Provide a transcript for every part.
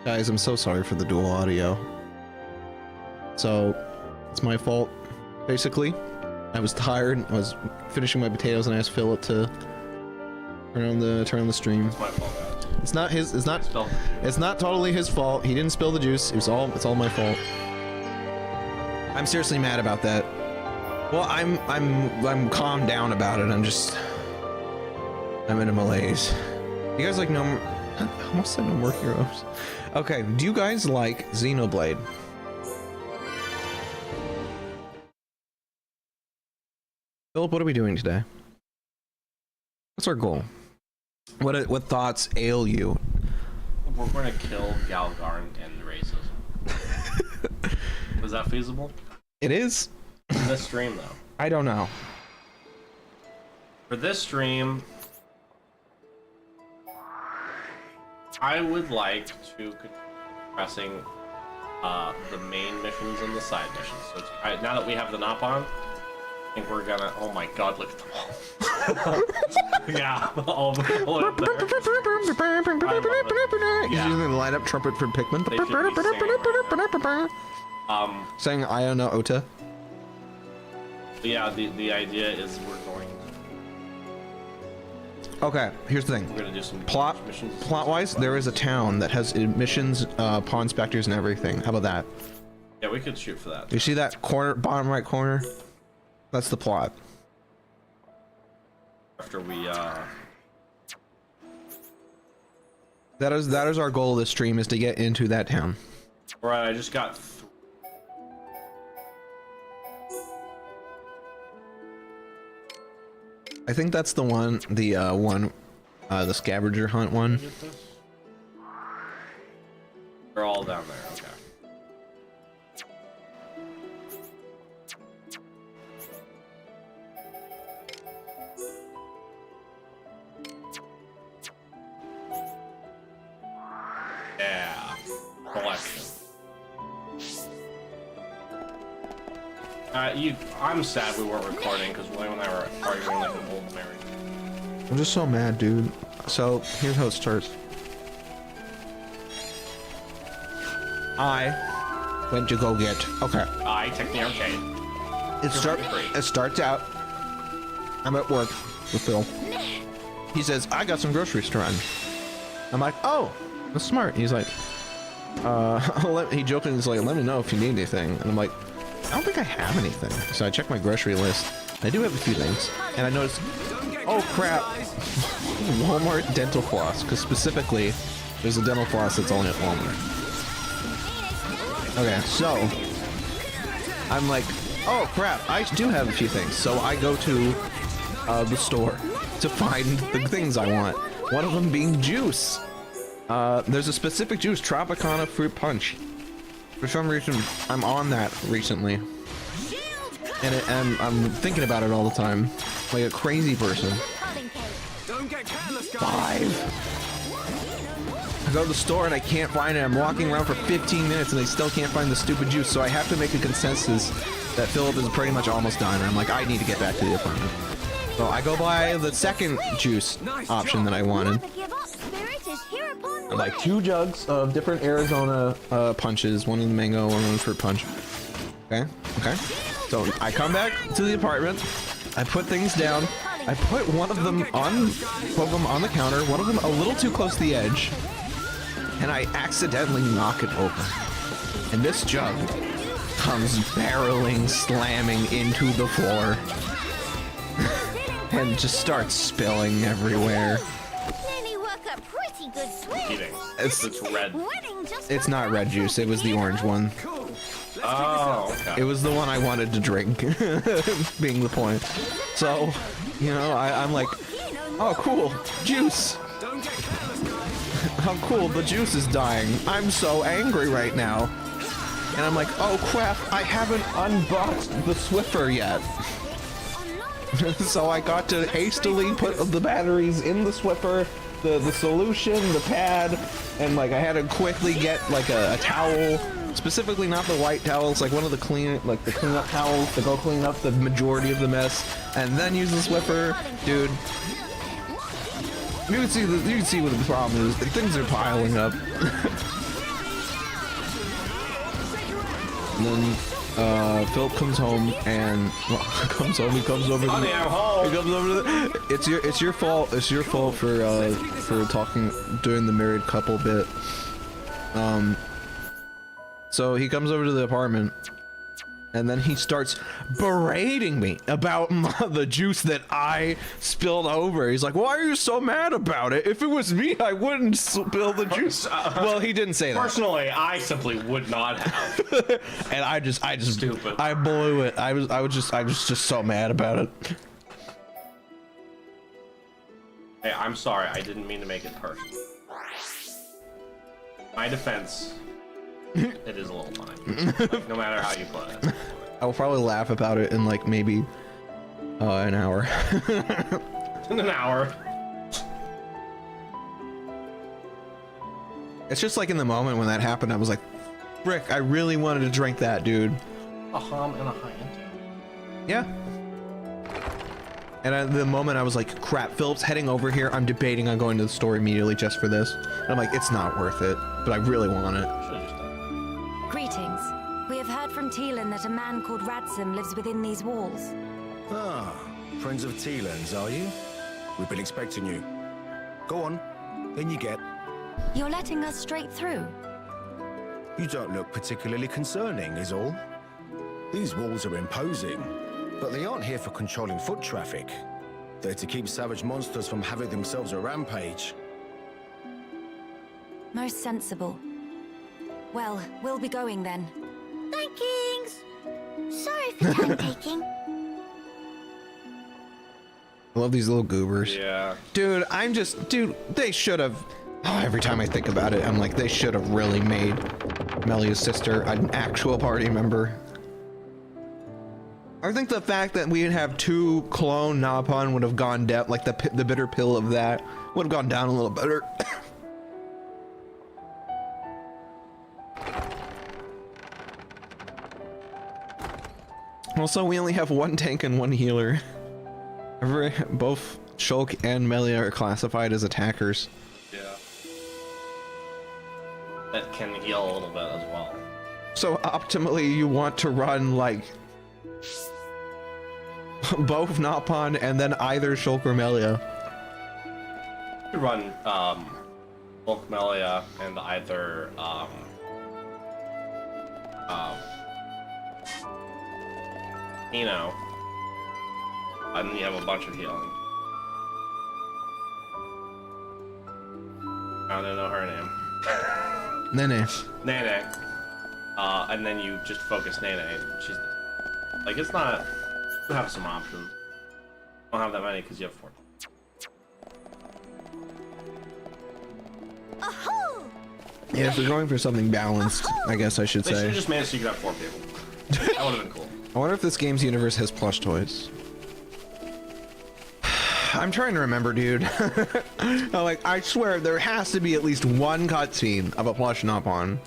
Guys, I'm so sorry for the dual audio. So, it's my fault, basically. I was tired, I was finishing my potatoes, and I asked Phil to turn on the stream. It's my fault, guys. It's not his, it's not totally his fault. He didn't spill the juice. It's all my fault. I'm seriously mad about that. Well, I'm calmed down about it. I'm in a malaise. You guys like I almost said No More Heroes. Okay, do you guys like Xenoblade? Philip, what are we doing today? What's our goal? What thoughts ail you? We're going to kill Galgar and end racism. Is that feasible? It is. In this stream, though. I don't know. For this stream, I would like to continue pressing the main missions and the side missions. So now that we have the NOP on, I think we're gonna. Oh my God! Look at them all. Yeah, all the people up there. He's using the light up trumpet for Pikmin. They should be Saying I don't know Ota. But yeah, the idea is we're going. Okay, here's the thing. We're gonna do some missions. Plot-wise, there is a town that has missions, pawn specters, and everything. How about that? Yeah, we could shoot for that. You see that corner, bottom right corner? That's the plot. After we That is our goal of this stream, is to get into that town. Alright, I just got I think that's the one, the scavenger hunt one. They're all down there, okay. Yeah, collection. I'm sad we weren't recording because William and I were arguing like an old marriage. I'm just so mad, dude. So here's how it starts. I went to go get. Okay. I took the arcade. It starts out. I'm at work with Phil. He says, "I got some groceries to run." I'm like, "Oh, that's smart." He's like, he jokingly is like, "Let me know if you need anything." And I'm like, "I don't think I have anything." So I check my grocery list. I do have a few things, and I noticed, oh crap, Walmart dental floss, because specifically, there's a dental floss that's only at Walmart. Okay, so I'm like, oh crap, I do have a few things. So I go to the store to find the things I want. One of them being juice. There's a specific juice, Tropicana Fruit Punch. For some reason, I'm on that recently. And I'm thinking about it all the time, like a crazy person. 5. I go to the store and I can't find it. I'm walking around for 15 minutes and I still can't find the stupid juice. So I have to make a consensus that Philip is pretty much almost done. And I'm like, I need to get back to the apartment. So I go buy the second juice option that I wanted. Like 2 jugs of different Arizona punches. One of the mango, one of the fruit punch. Okay. So I come back to the apartment, I put things down, I put one of them on the counter, one of them a little too close to the edge, and I accidentally knock it over. And this jug comes barreling, slamming into the floor, and just starts spilling everywhere. It's red. It's not red juice, it was the orange one. Oh, okay. It was the one I wanted to drink, being the point. So, you know, I'm like, oh cool, juice. How cool, the juice is dying. I'm so angry right now. And I'm like, oh crap, I haven't unboxed the Swiffer yet. So I got to hastily put the batteries in the Swiffer, the solution, the pad, and like I had to quickly get like a towel. Specifically not the white towels, like one of the cleanup towels to go clean up the majority of the mess, and then use the Swiffer. Dude, you can see what the problem is. Things are piling up. then Philip comes home and he comes over. Honey, I'm home. He comes over to it's your fault. It's your fault for doing the married couple bit. So he comes over to the apartment, and then he starts berating me about the juice that I spilled over. He's like, "Why are you so mad about it? If it was me, I wouldn't spill the juice." Well, he didn't say that. Personally, I simply would not have. And I just Stupid. I blew it. I was just so mad about it. Hey, I'm sorry. I didn't mean to make it personal. My defense, it is a little funny. Like, no matter how you put it. I will probably laugh about it in like maybe an hour. In an hour. It's just like in the moment when that happened, I was like, "Frick, I really wanted to drink that, dude." A hum and a hint. Yeah. And at the moment I was like, "Crap, Philip's heading over here. I'm debating on going to the store immediately just for this." And I'm like, "It's not worth it, but I really want it." Should've just done Greetings. We have heard from Teelan that a man called Radsum lives within these walls. Ah, friends of Teelan's, are you? We've been expecting you. Go on, in you get. You're letting us straight through. You don't look particularly concerning, is all. These walls are imposing, but they aren't here for controlling foot traffic. They're to keep savage monsters from having themselves a rampage. Most sensible. Well, we'll be going then. Thankings. Sorry for time taking. I love these little goobers. Yeah. Dude, they should have. Oh, every time I think about it, I'm like, they should have really made Melia's sister an actual party member. I think the fact that we'd have 2 clone Napon would have gone down, like the bitter pill of that would have gone down a little better. Also, we only have 1 tank and 1 healer. Both Shulk and Melia are classified as attackers. Yeah. That can heal a little bit as well. So optimally, you want to run like both Napon and then either Shulk or Melia. You could run Bulk Melia and either and then you have a bunch of healing. I don't know her name. Nene. Nene. And then you just focus Nene. She's like, it's not. You have some options. Don't have that many because you have 4. Ahoo! Yeah, if we're going for something balanced, I guess I should They should say. have just managed so you could have 4 people. That would have been cool. I wonder if this game's universe has plush toys. I'm trying to remember, dude. I swear there has to be at least 1 cutscene of a plush Napon.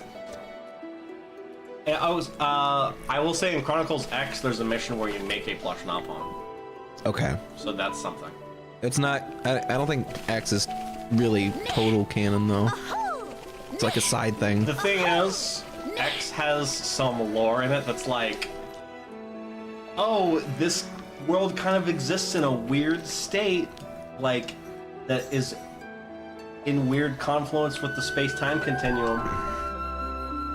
Yeah, I will say in Chronicles X, there's a mission where you make a plush Napon. Okay. So that's something. It's not. I don't think X is really total canon though. It's like a side thing. The thing is, X has some lore in it that's like, oh, this world kind of exists in a weird state, like, that is in weird confluence with the space-time continuum.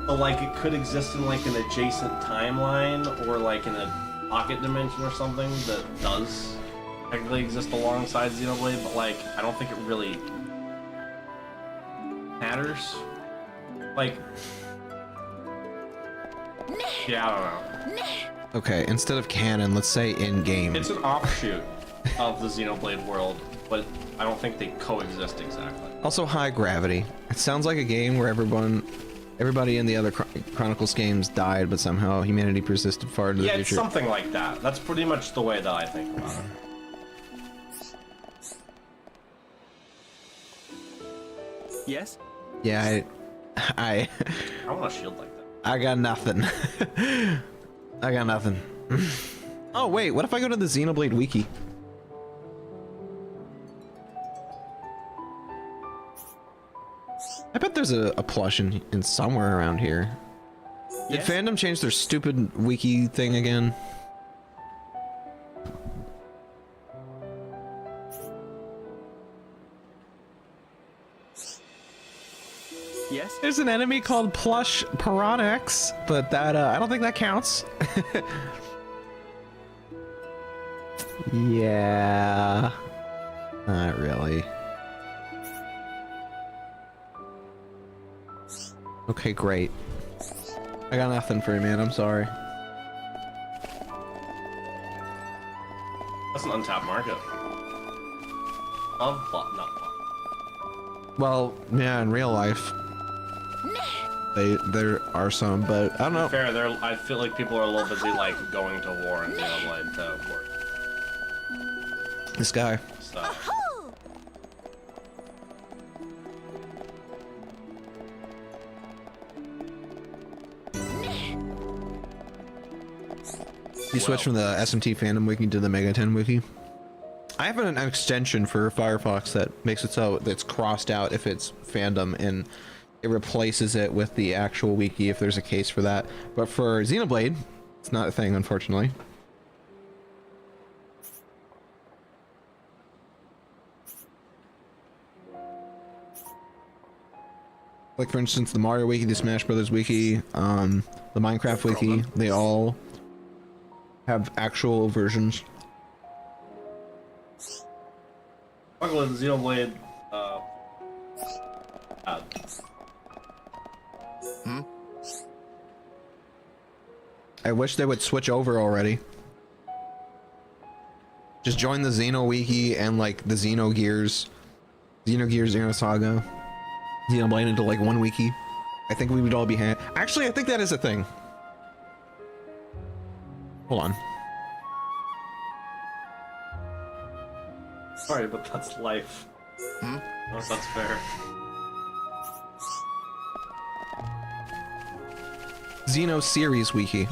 So, like, it could exist in, like, an adjacent timeline, or, like, in a pocket dimension or something that does technically exist alongside Xenoblade, but, like, I don't think it really matters. Like, yeah, I don't know. Okay, instead of canon, let's say in-game. It's an offshoot of the Xenoblade world, but I don't think they coexist exactly. Also, high gravity. It sounds like a game where everybody in the other Chronicles games died, but somehow humanity persisted far into the Yeah, it's future. something like that. That's pretty much the way that I think about it. Yes? Yeah, I want a shield like that. I got nothing. I got nothing. Oh wait, what if I go to the Xenoblade wiki? I bet there's a plush in somewhere around here. Did Yes? fandom change their stupid wiki thing again? Yes? There's an enemy called Plush Piranhax, but that I don't think that counts. Yeah, not really. Okay, great. I got nothing for you, man. I'm sorry. That's an untapped market. Of plot, not plot. Well, yeah, in real life, there are some, but I don't know. Fair, I feel like people are a little busy like going to war and Xenoblade to work. This guy. So Oh, You switch from the SMT fandom wiki to the Mega 10 wiki. I have an extension for Firefox that makes it so it's crossed out if it's fandom, and it replaces it with the actual wiki if there's a case for that. But for Xenoblade, it's not a thing, unfortunately. Like, for instance, the Mario wiki, the Smash Brothers wiki, the Minecraft wiki, they all have actual versions. Buckle in Xenoblade. I wish they would switch over already. Just join the Xeno wiki and like the Xenogears, Xenosaga, Xenoblade into like one wiki. I think we would all be Actually, I think that is a thing. Hold on. Sorry, but that's life. I don't know if that's fair. Xeno series wiki.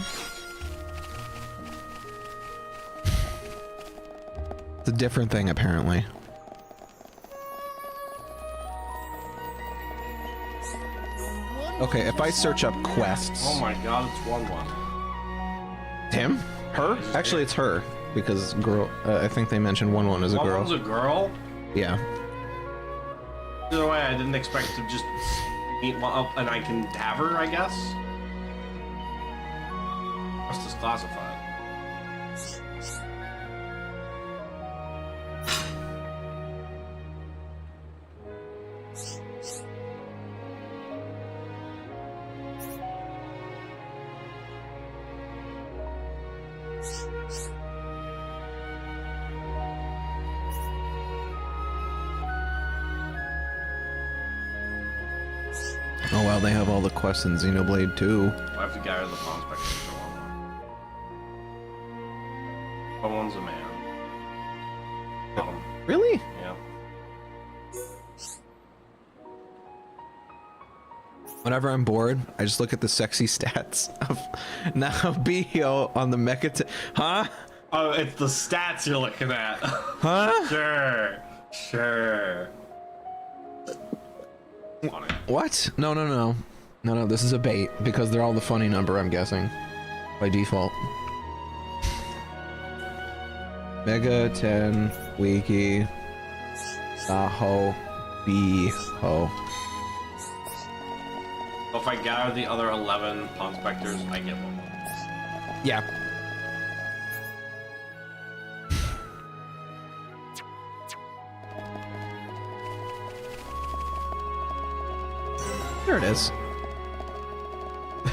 It's a different thing apparently. Okay, if I search up quests. Oh my god, it's 1-1. Him? Her? Actually, it's her because girl. I think they mentioned 1-1 as a girl. 1-1's a girl? Yeah. Either way, I didn't expect to just meet one up and I can have her, I guess. Quest is classified. Oh wow, they have all the quests in Xenoblade too. I have to gather the pawn spectrum for 1-1. 1-1's a man. Really? Yeah. Whenever I'm bored, I just look at the sexy stats of Naobio on the Mecha. Huh? Oh, it's the stats you're looking at. Huh? Sure. Sure. Funny. What? No, no, no. No, no, this is a bait because they're all the funny number, I'm guessing. By default. Mega 10 Wiki Saho B-Ho. So if I gather the other 11 pawn specters, I get one. Yeah. There it is.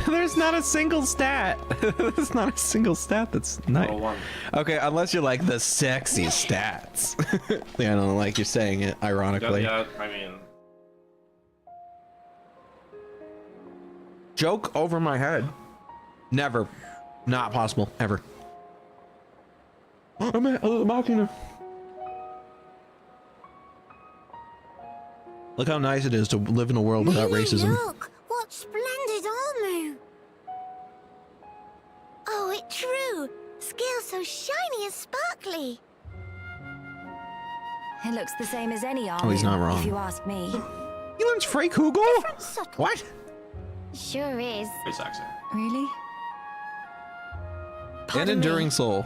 There's not a single stat. There's not a single stat that's nice. Roll one. Okay, unless you're like the sexy stats. Yeah, I don't like you're saying it ironically. Yeah, I mean, Joke over my head. Never. Not possible. Ever. I'm a Machina. Look how nice it is to live in a world without racism. Look, what splendid armor! Oh, it's true. Scales so shiny and sparkly. It looks the same as any army. Oh, he's not wrong. If you ask me. He learns Freykugel? Subtle. What? Sure is. pretty sexy. Really? An Pardon enduring me. soul.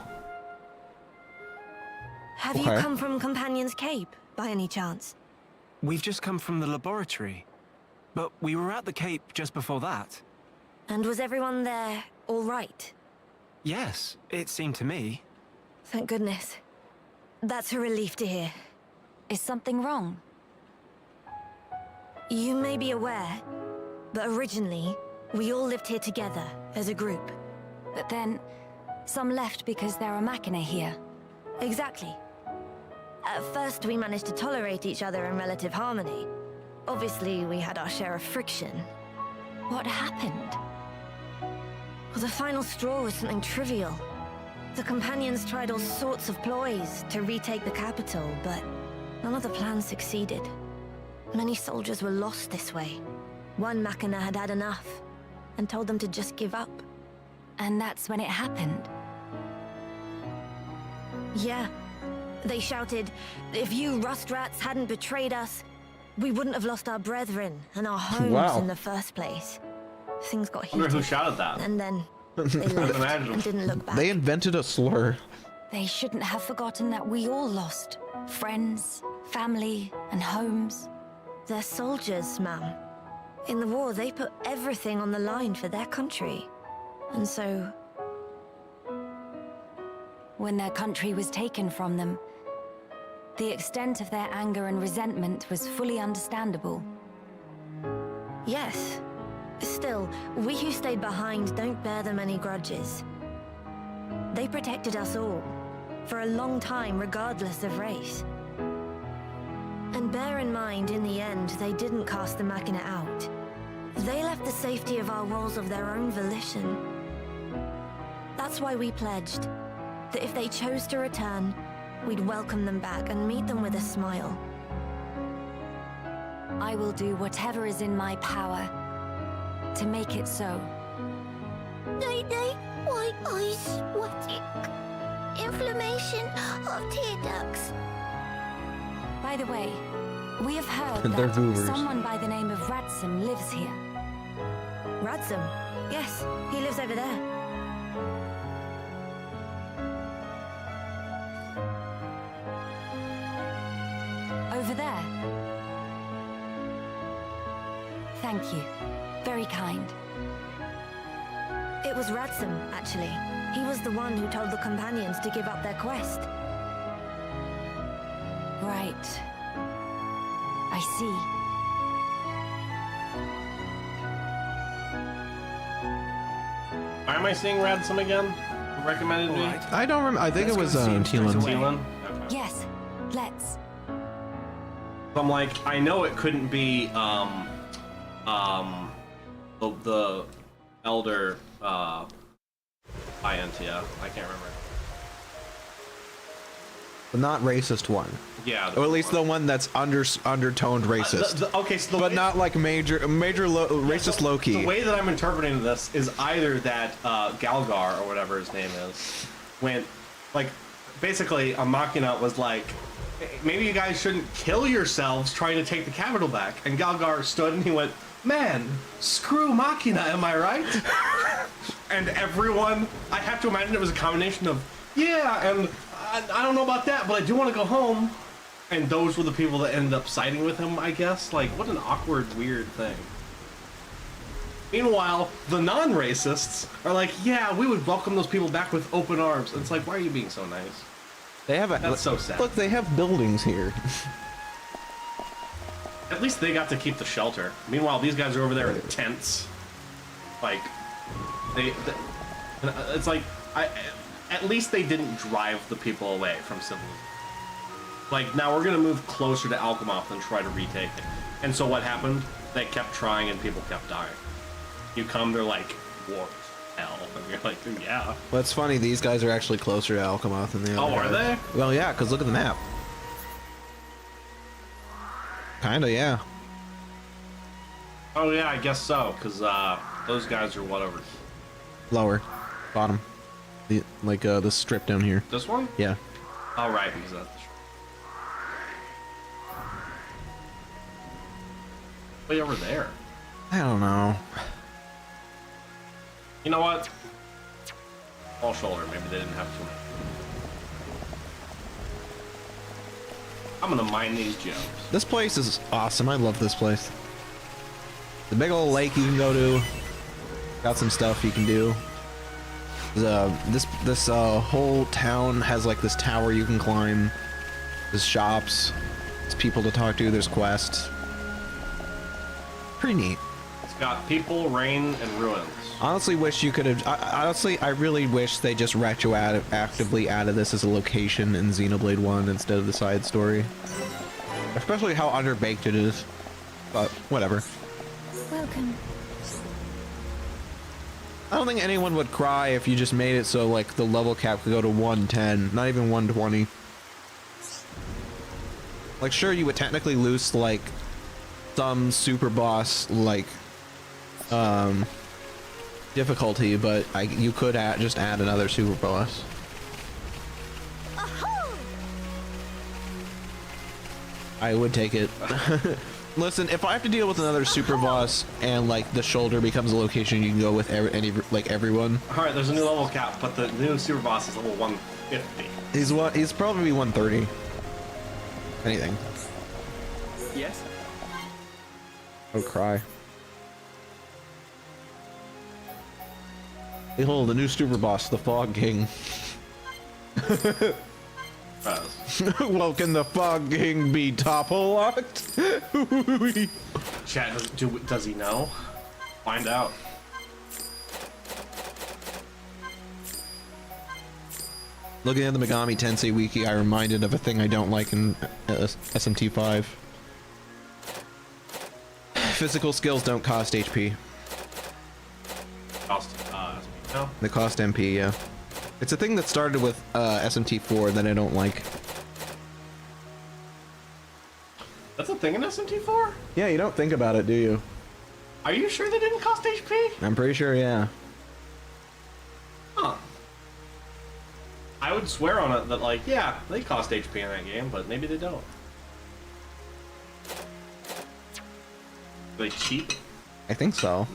Have you Okay. come from Companion's Cape, by any chance? We've just come from the laboratory. But we were at the Cape just before that. And was everyone there all right? Yes, it seemed to me. Thank goodness. That's a relief to hear. Is something wrong? You may be aware, but originally, we all lived here together as a group. But then, some left because there are Machina here. Exactly. At first, we managed to tolerate each other in relative harmony. Obviously, we had our share of friction. What happened? Well, the final straw was something trivial. The Companions tried all sorts of ploys to retake the capital, but none of the plans succeeded. Many soldiers were lost this way. One Machina had had enough, and told them to just give up. And that's when it happened? Yeah. They shouted, if you rust rats hadn't betrayed us, we wouldn't have lost our brethren and our homes Wow. in the first place. Things got I wonder heated. who shouted that. And then they left Imagine. and didn't look back. They invented a slur. They shouldn't have forgotten that we all lost. Friends, family, and homes. They're soldiers, ma'am. In the war, they put everything on the line for their country. And so... when their country was taken from them, the extent of their anger and resentment was fully understandable. Yes. Still, we who stayed behind don't bear them any grudges. They protected us all, for a long time regardless of race. And bear in mind, in the end, they didn't cast the Machina out. They left the safety of our walls of their own volition. That's why we pledged that if they chose to return, we'd welcome them back and meet them with a smile. I will do whatever is in my power to make it so. Night-night, white eyes sweating. Inflammation of tear ducts. By the way, we have heard They're that boomers. someone by the name of Radsum lives here. Radsum? Yes, he lives over there. Over there. Thank you. Very kind. It was Radsum, actually. He was the one who told the companions to give up their quest. Right. I see. Why am I seeing Radsum again? Who recommended me? Alright. I don't remember. I think Let's it was go see him straight Teelan. away. Teelan? Okay. Yes, let's. So I'm like, I know it couldn't be the elder Iantia. I can't remember. The not racist one. Yeah. Or at least the one that's undertoned racist. Okay, so the But way, not like racist so low-key. The way that I'm interpreting this is either that Galgar or whatever his name is went, like, basically a Machina was like, maybe you guys shouldn't kill yourselves trying to take the capital back. And Galgar stood and he went, man, screw Machina, am I right? And everyone, I have to imagine it was a combination of, yeah, and I don't know about that, but I do want to go home. And those were the people that ended up siding with him, I guess. Like, what an awkward, weird thing. Meanwhile, the non-racists are like, yeah, we would welcome those people back with open arms. And it's like, why are you being so nice? They have That's so sad. Look, they have buildings here. At least they got to keep the shelter. Meanwhile, these guys are over there in tents. Like, it's like, at least they didn't drive the people away from civilization. Like, now we're gonna move closer to Alchemoth and try to retake it. And so what happened? They kept trying and people kept dying. You come, they're like, war, hell. And you're like, yeah. Well, it's funny, these guys are actually closer to Alchemoth than the other Oh, are guys. they? Well, yeah, because look at the map. Kinda, yeah. Oh yeah, I guess so, because those guys are what over? Lower. Bottom. The strip down here. This one? Yeah. Oh, right, because that's... Way over there. I don't know. You know what? All shoulder. Maybe they didn't have too many. I'm gonna mine these gems. This place is awesome. I love this place. The big old lake you can go to. Got some stuff you can do. This whole town has like this tower you can climb. There's shops. There's people to talk to. There's quests. Pretty neat. It's got people, rain, and ruins. Honestly, wish you could have. Honestly, I really wish they just retroactively added this as a location in Xenoblade 1 instead of the side story. Especially how underbaked it is. But whatever. Welcome. I don't think anyone would cry if you just made it so like the level cap could go to 110, not even 120. Like sure, you would technically lose like some super boss like difficulty, but you could just add another super boss. I would take it. Listen, if I have to deal with another super boss and like the shoulder becomes a location you can go with everyone. All right, there's a new level cap, but the new super boss is level 150. He's probably 130. Anything. Yes? Oh, cry. Behold, the new super boss, the Fog King. Well, can the Fog King be topple locked? Chat, does he know? Find out. Looking at the Megami Tensei wiki, I reminded of a thing I don't like in SMT5. Physical skills don't cost HP. Cost, no? They cost MP, yeah. It's a thing that started with SMT4 that I don't like. That's a thing in SMT4? Yeah, you don't think about it, do you? Are you sure they didn't cost HP? I'm pretty sure, yeah. Huh. I would swear on it that, like, yeah, they cost HP in that game, but maybe they don't. Are they cheap? I think so.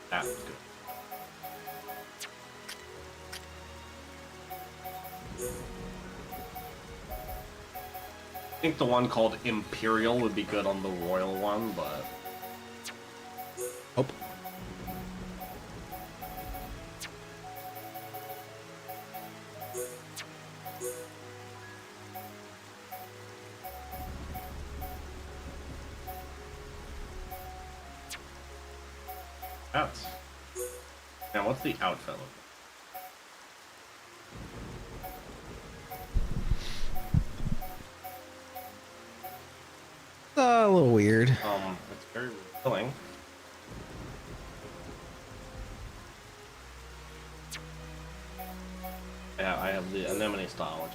That was good. I think the one called Imperial would be good on the Royal one, but... Oh. Outs. Now, what's the outfit look A little weird. like? It's very revealing. Yeah, I have the anemone style, which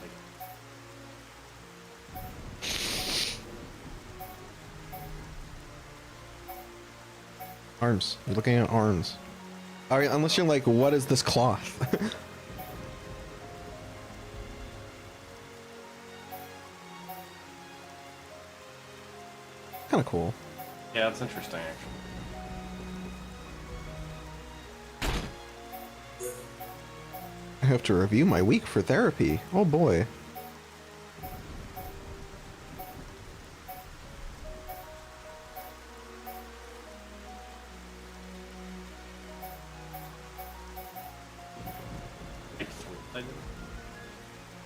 I... Arms. You're looking at arms. Alright, unless you're like, what is this cloth? Kind of cool. Yeah, it's interesting, actually. I have to review my week for therapy. Oh boy.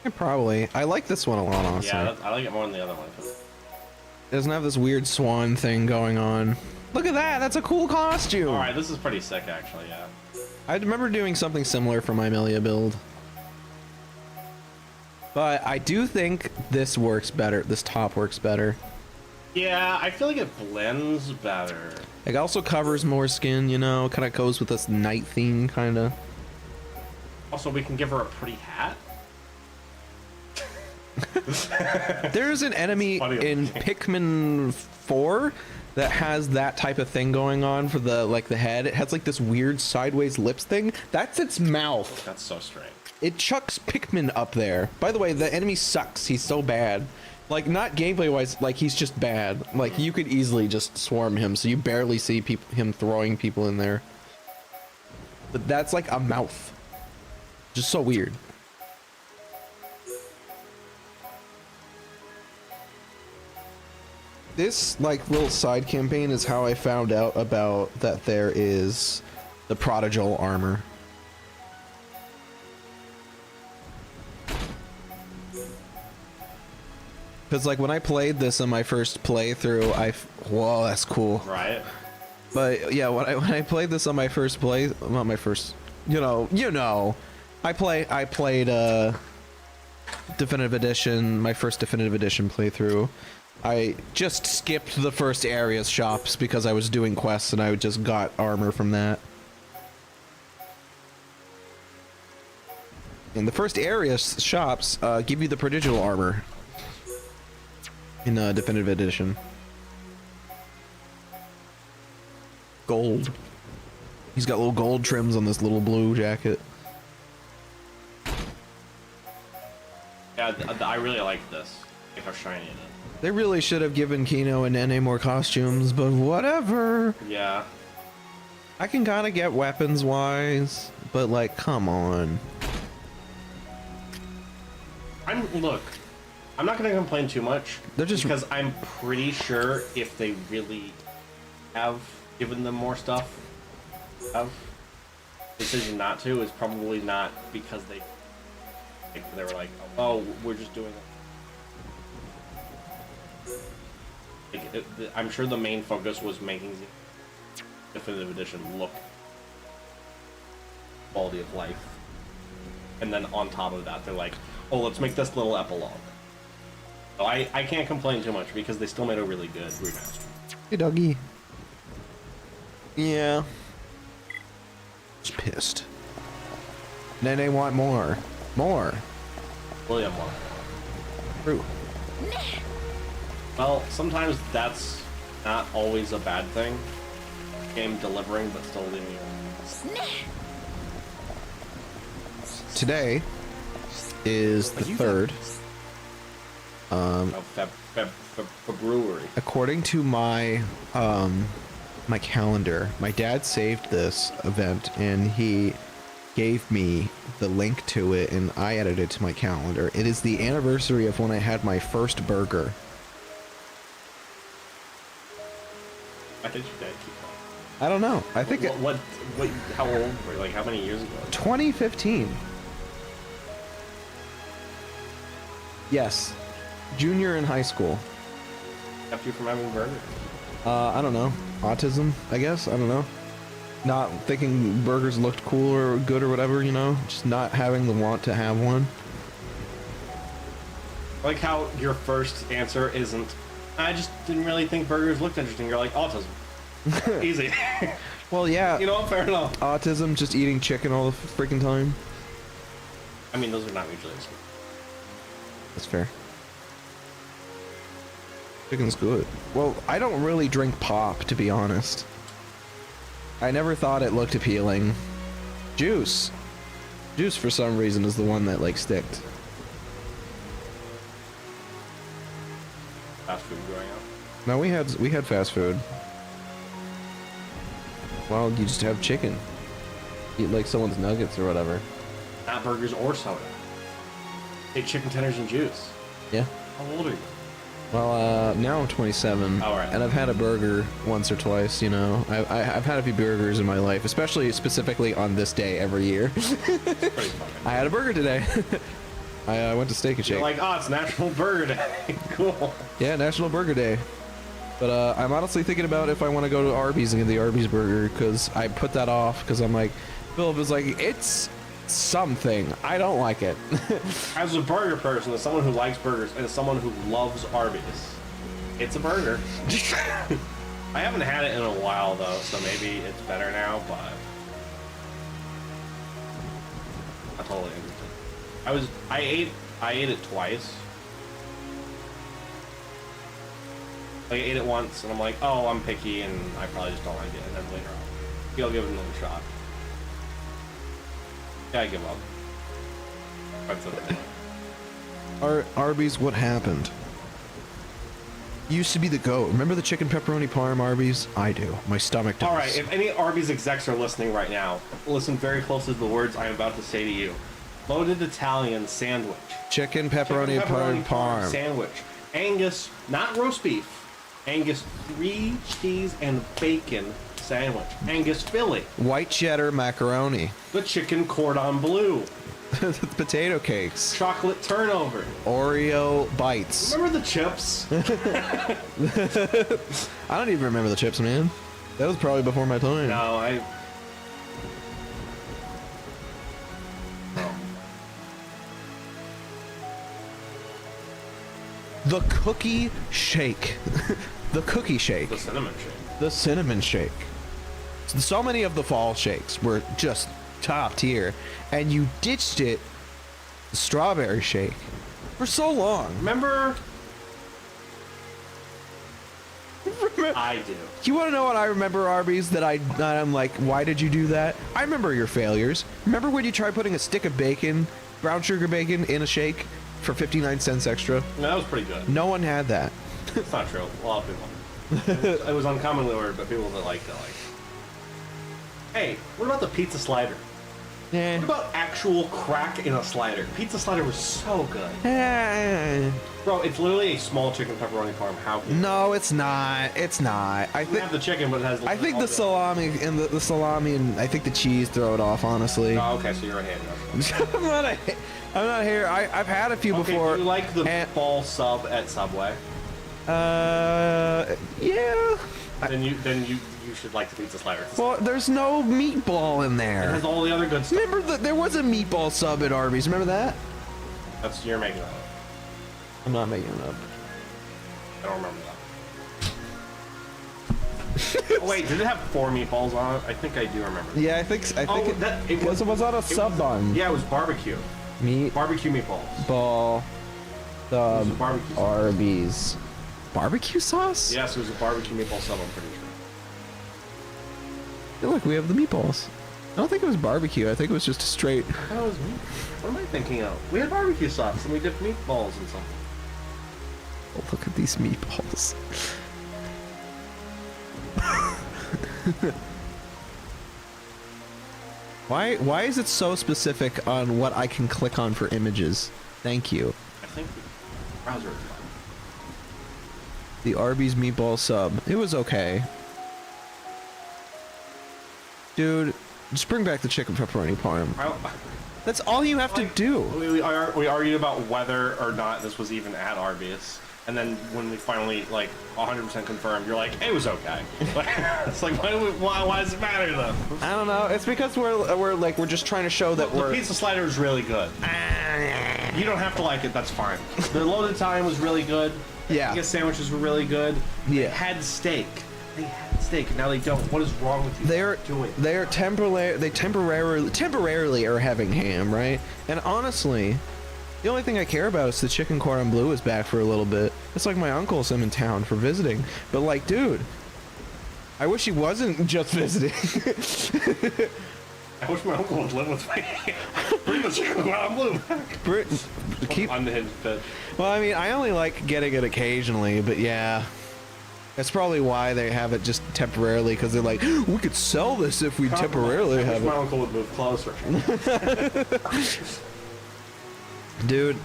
Yeah, probably. I like this one a lot, honestly. Yeah, I like it more than the other one. It doesn't have this weird swan thing going on. Look at that! That's a cool costume! Alright, this is pretty sick, actually, yeah. I remember doing something similar for my Melia build. But I do think this works better. This top works better. Yeah, I feel like it blends better. It also covers more skin, you know? Kind of goes with this night theme, kind of. Also, we can give her a pretty hat. There's an enemy Funny in looking. Pikmin 4 that has that type of thing going on for the head. It has like this weird sideways lips thing. That's its mouth. That's so strange. It chucks Pikmin up there. By the way, the enemy sucks. He's so bad. Like, not gameplay wise, like he's just bad. Like, you could easily just swarm him, so you barely see him throwing people in there. But that's like a mouth. Just so weird. This like little side campaign is how I found out about that there is the prodigal armor. Because like when I played this on my first playthrough, whoa, that's cool. Right? But yeah, when I played this on my first play, not my first, you know, I played definitive edition, my first definitive edition playthrough. I just skipped the first area's shops because I was doing quests and I just got armor from that. And the first area's shops give you the prodigal armor in definitive edition. Gold. He's got little gold trims on this little blue jacket. Yeah, I really like this. Like how shiny it is. They really should have given Kino and Nene more costumes, but whatever. Yeah. I can kind of get weapons wise, but like, come on. Look, I'm not gonna complain too much. They're just- because I'm pretty sure if they really have given them more stuff, the decision not to is probably not because they were like, oh, we're just doing it. Like, I'm sure the main focus was making the definitive edition look quality of life, and then on top of that, they're like, oh, let's make this little epilogue. So I can't complain too much because they still made a really good remaster. Hey, doggy. Yeah. Just pissed. Nene want more. More. William won. True. Well, sometimes that's not always a bad thing. Game delivering, but still leaving you. Today is the 3rd. February. According to my my calendar, my dad saved this event and he gave me the link to it and I added it to my calendar. It is the anniversary of when I had my first burger. I think your dad keep that. I don't know. I think What? How old were you? Like how many years ago? 2015. Yes. Junior in high school. Kept you from having burgers. I don't know. Autism, I guess. I don't know. Not thinking burgers looked cool or good or whatever, you know? Just not having the want to have one. I like how your first answer isn't, I just didn't really think burgers looked interesting. You're like, autism. Easy. Well, yeah. You know what? Fair enough. Autism, just eating chicken all the freaking time. I mean, those are not mutually exclusive. That's fair. Chicken's good. Well, I don't really drink pop, to be honest. I never thought it looked appealing. Juice. Juice, for some reason, is the one that, like, sticked. Fast food growing up. No, we had fast food. Well, you just have chicken. Eat, like, someone's nuggets or whatever. Not burgers or soda. Take chicken tenders and juice. Yeah. How old are you? Well, now I'm 27, All right. and I've had a burger once or twice, you know. I've had a few burgers in my life, specifically on this day every year. Pretty funny. I had a burger today. I went to Steak and Shake. You're like, oh, it's National Burger Day. Cool. Yeah, National Burger Day. But I'm honestly thinking about if I want to go to Arby's and get the Arby's burger, because I put that off, because I'm like, Philip is like, it's something. I don't like it. As a burger person, as someone who likes burgers, and as someone who loves Arby's, it's a burger. I haven't had it in a while though, so maybe it's better now, but I totally understand. I ate it twice I ate it once, and I'm like, oh, I'm picky, and I probably just don't like it. And then later on, maybe I'll give it another shot. Yeah, I give up. That's it. Arby's, what happened? Used to be the GOAT. Remember the chicken pepperoni parm Arby's? I do. My stomach does. All right, if any Arby's execs are listening right now, listen very closely to the words I am about to say to you. Loaded Italian sandwich. Chicken pepperoni parm sandwich. Angus, not roast beef. Angus 3 cheese and bacon sandwich. Angus Philly. White cheddar macaroni. The chicken cordon bleu. Potato cakes. Chocolate turnover. Oreo bites. Remember the chips? I don't even remember the chips, man. That was probably before my time. No, The cookie shake. The cookie shake. the cinnamon shake. The cinnamon shake. So many of the fall shakes were just top tier, and you ditched it, the strawberry shake, for so long. Remember? I do. You want to know what I remember, Arby's, that I'm like, why did you do that? I remember your failures. Remember when you tried putting a stick of bacon, brown sugar bacon, in a shake for 59 cents extra? No, that was pretty good. No one had that. It's not true. A lot of people. It was uncommonly ordered, but people that liked it, like. Hey, what about the pizza slider? Eh. What about actual crack in a slider? Pizza slider was so good. Eh. Bro, it's literally a small chicken pepperoni parm. How can No, it's not. It's not. I you think. have the chicken, but it has. I think all the salami and the salami and I think the cheese throw it off. Honestly. Oh, okay, so you're a hand. I'm not here. I've had a few Okay, before. do you like the and- ball sub at Subway? Yeah. Then you should like the pizza slider. Well, there's no meatball in It there. has all the other good stuff. Remember there was a meatball sub at Arby's. Remember that? That's you're making that up. I'm not making it up. I don't remember that. Oh, wait, did it have 4 meatballs on it? I think I do remember. Yeah, I think it was on a sub bun. Yeah, it was barbecue. Meat Barbecue meatballs. ball It was a sub barbecue. Arby's. Barbecue sauce? Yes, it was a barbecue meatball sub, I'm pretty sure. Hey, look, we have the meatballs. I don't think it was barbecue. I think it was just a straight. I thought it was meat. What am I thinking of? We had barbecue sauce and we dipped meatballs in something. Oh, look at these meatballs. Why is it so specific on what I can click on for images? Thank you. I think the browser is fine. The Arby's meatball sub. It was okay. Dude, just bring back the chicken pepperoni parm. That's all you have to do. We argued about whether or not this was even at Arby's. And then when we finally, like, 100% confirmed, you're like, it was okay. It's like, why does it matter, though? I don't know. It's because we're just trying to show that The pizza slider is really good. You don't have to like it, that's fine. The loaded Italian was really good. Yeah. I guess sandwiches were really good. Yeah. They had steak. They had steak, and now they don't. What is wrong with you? They're temporarily are having ham, right? And honestly, the only thing I care about is the chicken cordon bleu is back for a little bit. It's like my uncle's in town for visiting. But like, dude, I wish he wasn't just visiting. I wish my uncle would live with me. Bring the chicken cordon bleu back. Keep. Unhinged bit. Well, I mean, I only like getting it occasionally, but yeah. That's probably why they have it just temporarily, because they're like, we could sell this if we temporarily I have wish my it. uncle would move closer. Dude,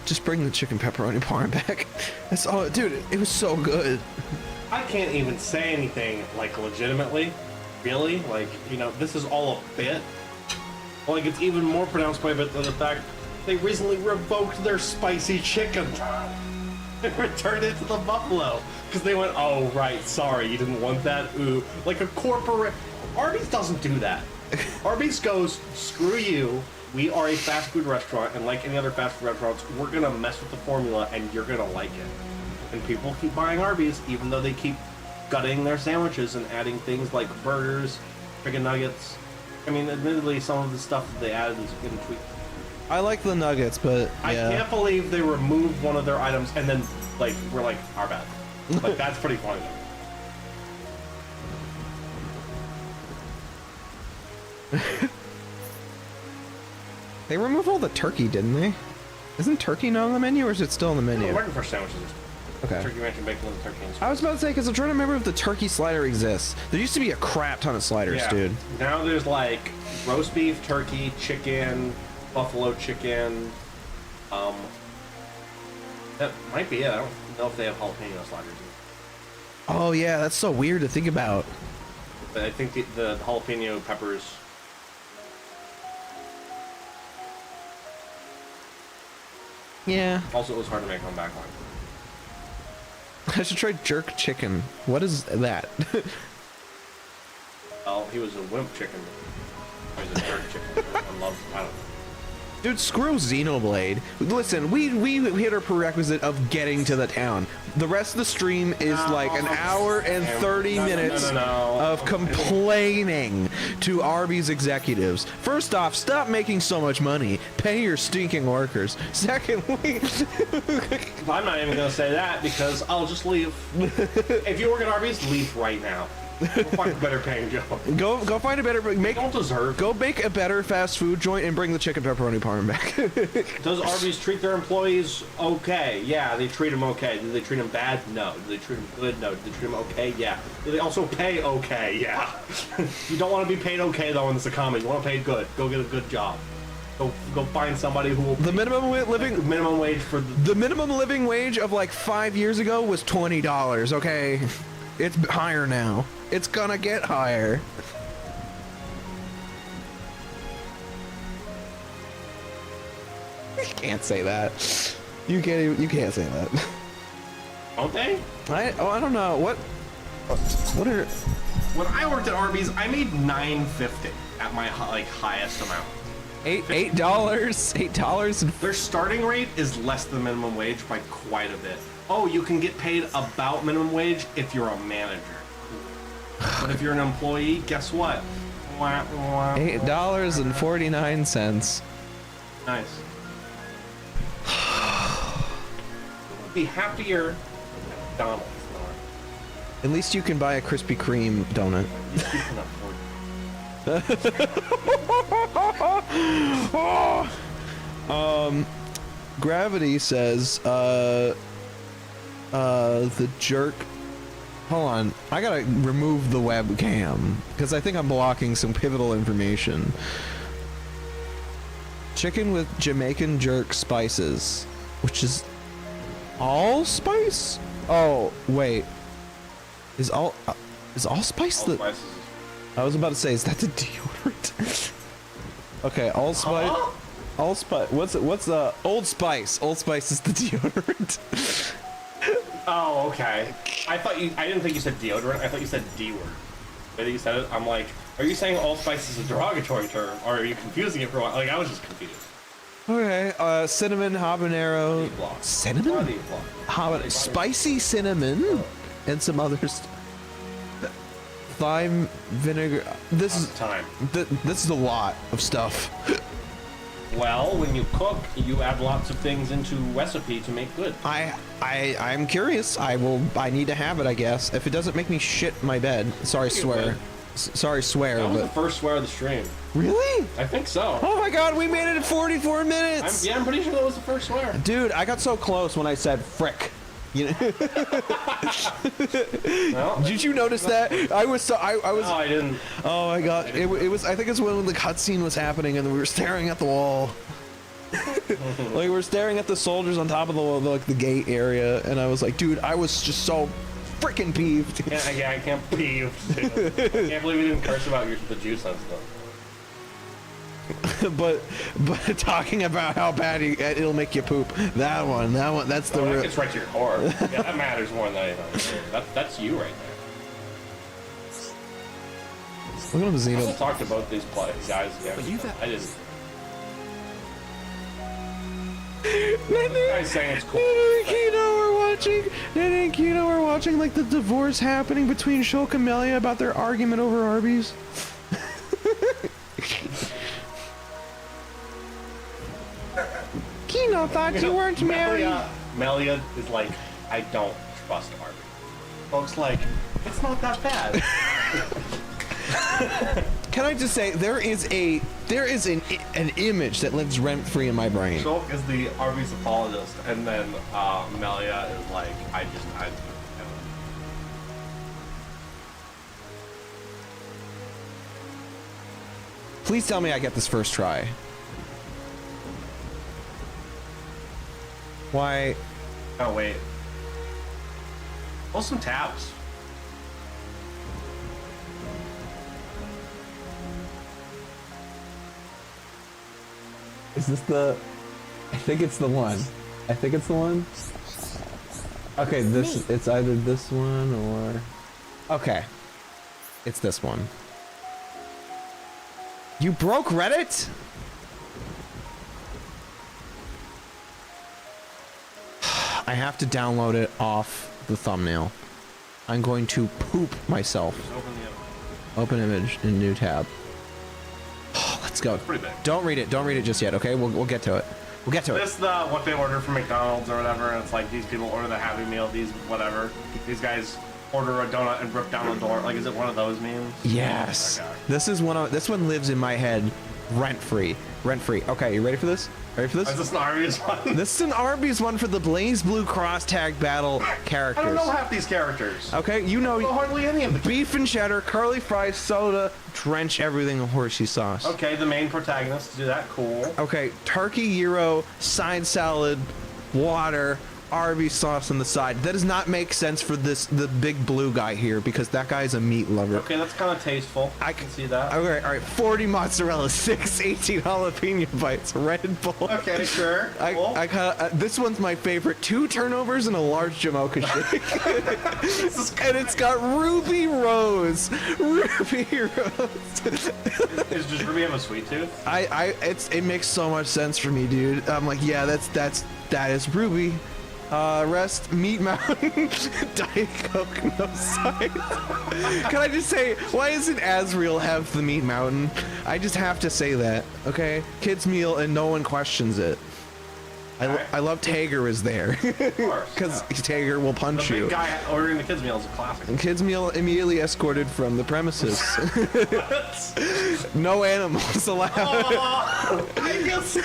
just bring the chicken pepperoni parm back. That's all, dude. It was so good. I can't even say anything like legitimately, really. Like, you know, this is all a bit. Like, it's even more pronounced by the fact they recently revoked their spicy chicken. They returned it to the buffalo because they went, oh right, sorry, you didn't want that. Ooh, like a corporate. Arby's doesn't do that. Arby's goes, screw you. We are a fast food restaurant, and like any other fast food restaurants, we're gonna mess with the formula, and you're gonna like it. And people keep buying Arby's, even though they keep gutting their sandwiches and adding things like burgers, chicken nuggets. I mean, admittedly, some of the stuff that they added is getting tweaked. I like the nuggets, but yeah. I can't believe they removed one of their items and then, like, we're like, our bad. Like, that's pretty funny. They removed all the turkey, didn't they? Isn't turkey not on the menu, or is it still on the No, menu? working for sandwiches. Okay. Turkey ranch and bacon with turkey and I was about to say, because I'm trying to remember if the turkey slider exists. There used to be a crap ton of sliders, yeah. dude. Now there's like roast beef, turkey, chicken, buffalo chicken. That might be it. I don't know if they have jalapeno sliders. Oh yeah, that's so weird to think about. But I think the jalapeno peppers. Yeah. Also, it was hard to make on back line. I should try jerk chicken. What is that? Well, he was a wimp chicken. He was a jerk chicken. I don't know. Dude, screw Xenoblade. Listen, we hit our prerequisite of getting to the town. The rest of the stream is like an hour and 30 minutes of complaining to Arby's executives. First off, stop making so much money. Pay your stinking workers. Secondly, I'm not even gonna say that because I'll just leave. If you work at Arby's, leave right now. Go find a better paying job. go find a better Don't deserve. Go make a better fast food joint and bring the chicken pepperoni parm back. Does Arby's treat their employees okay? Yeah, they treat them okay. Do they treat them bad? No. Do they treat them good? No. Do they treat them okay? Yeah. Do they also pay okay? Yeah. You don't want to be paid okay though in this economy. You want to pay good. Go get a good job. Go find somebody who will. The minimum wage for the minimum living wage of like 5 years ago was $20. Okay, it's higher now. It's gonna get higher. You can't say that. You can't say that. Don't they? I don't know what are. When I worked at Arby's, I made $9.50 at my highest amount. $8 and Their starting rate is less than minimum wage by quite a bit. Oh, you can get paid about minimum wage if you're a manager. But if you're an employee, guess what? $8.49. Nice. You would be happier at McDonald's. At least you can buy a Krispy Kreme donut. You can afford. Gravity says, the jerk. Hold on, I gotta remove the webcam because I think I'm blocking some pivotal information. Chicken with Jamaican jerk spices, which is allspice? Oh wait, is allspice the? Spices. I was about to say, is that the deodorant? Okay, allspice. Allspice. What's Old Spice? Old Spice is the deodorant. Oh, okay. I didn't think you said deodorant. I thought you said D word. The way that you said it, I'm like, are you saying allspice is a derogatory term, or are you confusing it for a while? Like, I was just confused. Okay, cinnamon, habanero, cinnamon, spicy cinnamon, and some others. Thyme, vinegar. This is a lot of stuff. Well, when you cook, you add lots of things into recipe to make good. I'm curious. I need to have it, I guess. If it doesn't make me shit my bed. Sorry, swear. Sorry, swear. That was the first swear of the stream. Really? I think so. Oh my god, we made it in 44 minutes. I'm pretty sure that was the first swear. Dude, I got so close when I said frick. You know? Well, did you notice that? I was. No, I didn't. Oh my god! It was. I think it's when the cutscene was happening and we were staring at the wall. Like we're staring at the soldiers on top of the wall, like the gate area, and I was like, dude, I was just so freaking peeved. Yeah, I can't peeved. Too. I can't believe you didn't curse about the juice and stuff. but talking about how bad it'll make you poop. That one. That's the real. That gets right to your core. Yeah, that matters more than anything. That's you right there. Look at him, Xeno. We'll talk about these guys. Yeah, I didn't. Guys saying it's cool. Nene and Kino are watching like the divorce happening between Shulk and Melia about their argument over Arby's. Kino thought you weren't married. Melia is like, I don't trust Arby. Folks, like, it's not that bad. Can I just say there is an image that lives rent free in my brain. Shulk is the Arby's apologist, and then Melia is like, I Please tell me I get this first try. Why? oh wait. Pull some tabs. Is this the? I think it's the one. I think it's the one. Okay, it's either this one or. Okay, it's this one. You broke Reddit? I have to download it off the thumbnail. I'm going to poop myself. Open image in new tab. Let's go. Pretty big. Don't read it just yet, okay? We'll get to it. We'll get to it. This is the what they order from McDonald's or whatever, and it's like these people order the Happy Meal, these whatever. These guys order a donut and rip down the door. Like, is it one of those memes? Yes. Okay. This one lives in my head rent free. Okay, you ready for this? Ready for this? Is this an Arby's one? This is an Arby's one for the Blaze Blue cross tag battle characters. I don't know half these characters. Okay, you know Hardly any of the beef and cheddar, curly fries, soda, drench everything in horsey sauce. Okay, the main protagonist, do that, cool. Okay, turkey gyro, side salad, water, Arby's sauce on the side. That does not make sense for the big blue guy here because that guy's a meat lover. Okay, that's kind of tasteful. I can see that. Okay, all right, 40 mozzarella, 18 jalapeno bites, Red Bull. Okay, sure. Cool. I kind of this one's my favorite. 2 turnovers and a large Jamocha shake. And it's got Ruby Rose. Ruby Rose. Does just Ruby have a sweet tooth? It makes so much sense for me, dude. I'm like, yeah, that is Ruby. Rest Meat Mountain, Diet Coke, no sides. Can I just say, why doesn't Azrael have the Meat Mountain? I just have to say that, okay? Kids meal and no one questions it. I love Tager is there. Of course. Because Tager will punch The you. big guy ordering the kids meal is a classic. Kids meal immediately escorted from the premises. No animals allowed. Oh, I guess.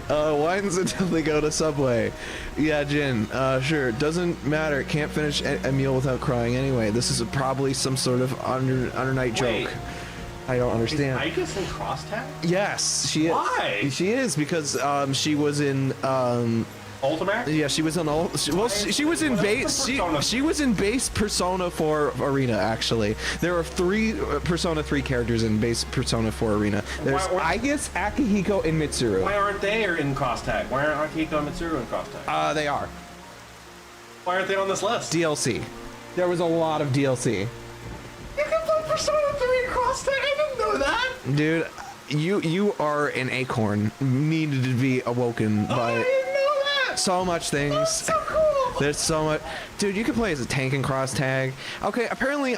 Wines until they go to Subway. Yeah, Jin, sure. Doesn't matter. Can't finish a meal without crying anyway. This is probably some sort of under-night joke. I don't understand. Is Igus in Crosstag? Yes, she is. Why? She is because she was in Ultimax? yeah, she was on she was in base she was in base Persona 4 Arena actually. There are 3 Persona 3 characters in base Persona 4 Arena. There's Igus, Akihiko, and Mitsuru. Why aren't they in Crosstag? Why aren't Akihiko and Mitsuru in Crosstag? They are. Why aren't they on this list? DLC. There was a lot of DLC. You can play Persona 3 in Crosstag? I didn't know that! Dude, you are an acorn needed to be awoken by I didn't know that! so much things. That's so cool! There's so much. Dude, you can play as a tank in cross tag. Okay, apparently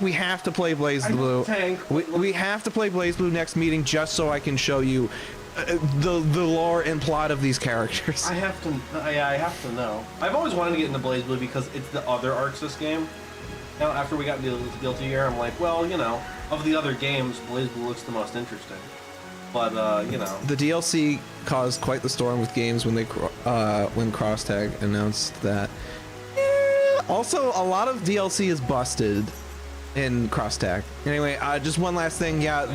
we have to play Blaze Blue. Tank. We have to play Blaze Blue next meeting just so I can show you the lore and plot of these characters. I have to know. I've always wanted to get into Blaze Blue because it's the other Arxis game. Now, after we got Guilty Gear, I'm like, well, you know, of the other games, Blaze Blue looks the most interesting. But, you know. The DLC caused quite the storm with games when when Crosstag announced that. Also, a lot of DLC is busted in Crosstag. Anyway, just one last thing. Yeah,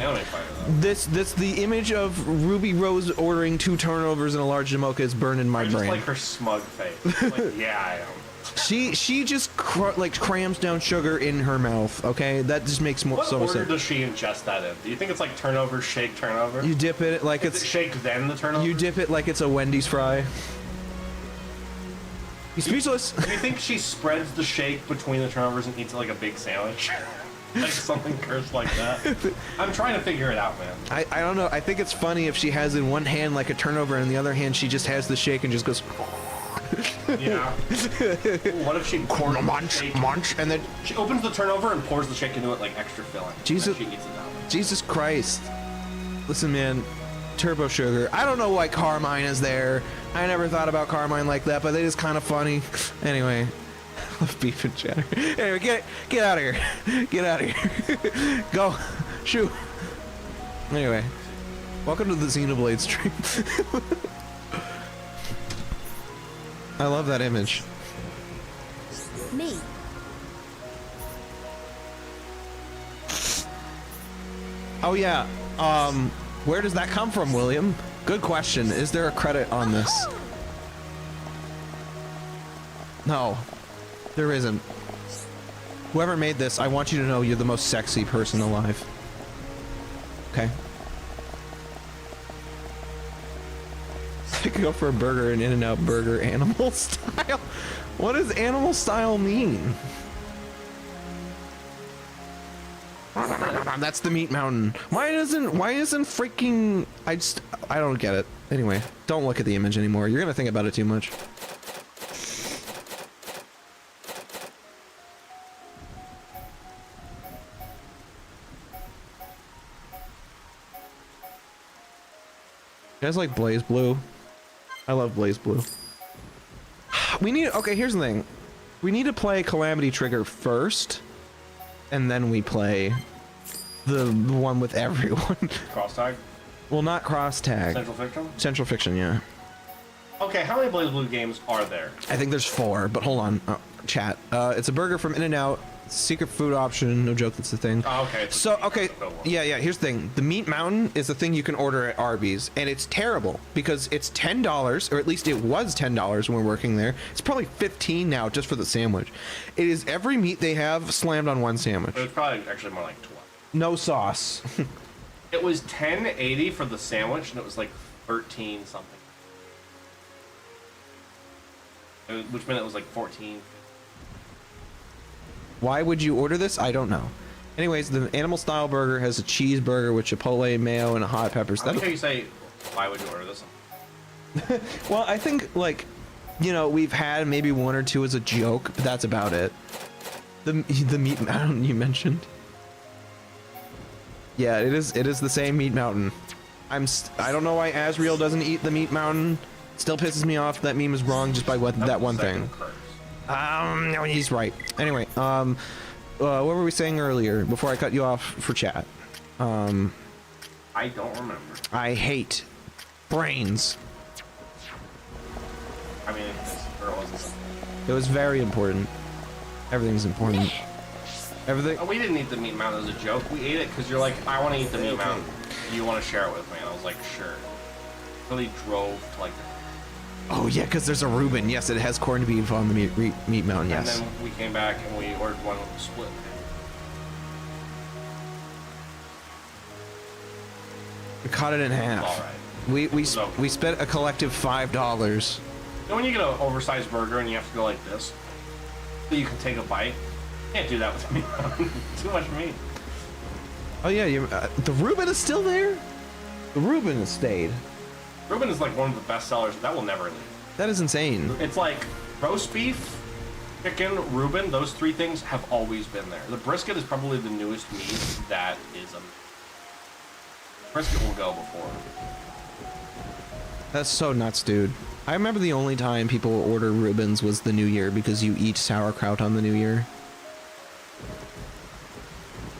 the image of Ruby Rose ordering 2 turnovers and a large Jamocha is burned in my brain. Just like her smug face. Like, yeah, I am. She just crams down sugar in her mouth. Okay, that just makes so much sense. What order does she ingest that in? Do you think it's like turnover, shake, turnover? You dip it like it's shake then the turnover. You dip it like it's a Wendy's fry. He's speechless. Do you think she spreads the shake between the turnovers and eats it like a big sandwich? Like something cursed like that? I'm trying to figure it out, man. I don't know. I think it's funny if she has in one hand like a turnover and in the other hand she just has the shake and just goes. Yeah. What if she munch, and then she opens the turnover and pours the shake into it like extra filling? Jesus, she eats it that way. Jesus Christ! Listen, man, Turbo Sugar. I don't know why Carmine is there. I never thought about Carmine like that, but it is kind of funny. Anyway, love beef and cheddar. Anyway, get out of here. Get out of here. Go. Shoot. Anyway, welcome to the Xenoblade stream. I love that image. Me. Oh yeah. Where does that come from, William? Good question. Is there a credit on this? No, there isn't. Whoever made this, I want you to know you're the most sexy person alive. Okay. I could go for a burger, an In-N-Out burger, animal style. What does animal style mean? That's the meat mountain. Why isn't freaking, I don't get it. Anyway, don't look at the image anymore. You're gonna think about it too much. You guys like Blaze Blue? I love Blaze Blue. Okay, here's the thing. We need to play Calamity Trigger first, and then we play the one with everyone. Cross tag? Well, not cross tag. Central Fiction? Central Fiction, yeah. Okay, how many Blaze Blue games are there? I think there's 4, but hold on. Chat. It's a burger from In-N-Out. Secret food option. No joke, that's the thing. Oh, okay. So, okay. Yeah, here's the thing. The Meat Mountain is the thing you can order at Arby's, and it's terrible because it's $10, or at least it was $10 when we were working there. It's probably $15 now just for the sandwich. It is every meat they have slammed on one sandwich. It was probably actually more like 12. No sauce. It was $10.80 for the sandwich, and it was like 13 something. Which meant it was like 14. Why would you order this? I don't know. Anyways, the animal style burger has a cheeseburger with chipotle mayo and a hot peppers. I like how you say, why would you order this? Well, I think, like, you know, we've had maybe 1 or 2 as a joke, but that's about it. The meat mountain you mentioned. Yeah, it is the same meat mountain. I don't know why Asriel doesn't eat the meat mountain. Still pisses me off. That meme is wrong just by that one thing. No, he's right. Anyway, what were we saying earlier before I cut you off for chat? I don't remember. I hate brains. I mean, It was very important. Everything's important. Everything. Oh, we didn't eat the meat mountain as a joke. We ate it because you're like, I want to eat the meat mountain. Do you want to share it with me? And I was like, sure. Really drove to like. Oh yeah, because there's a Reuben. Yes, it has corned beef on the meat mountain. Yes. And then we came back and we ordered one split. We cut it in half. All right. We spent a collective $5. You know when you get an oversized burger and you have to go like this, so you can take a bite. You can't do that with meat. Too much meat. Oh yeah, the Reuben is still there. The Reuben has stayed. Reuben is like one of the best sellers. That will never leave. That is insane. It's like roast beef, chicken, Reuben. Those 3 things have always been there. The brisket is probably the newest meat that is brisket will go before. That's so nuts, dude. I remember the only time people order Reubens was the New Year because you eat sauerkraut on the New Year.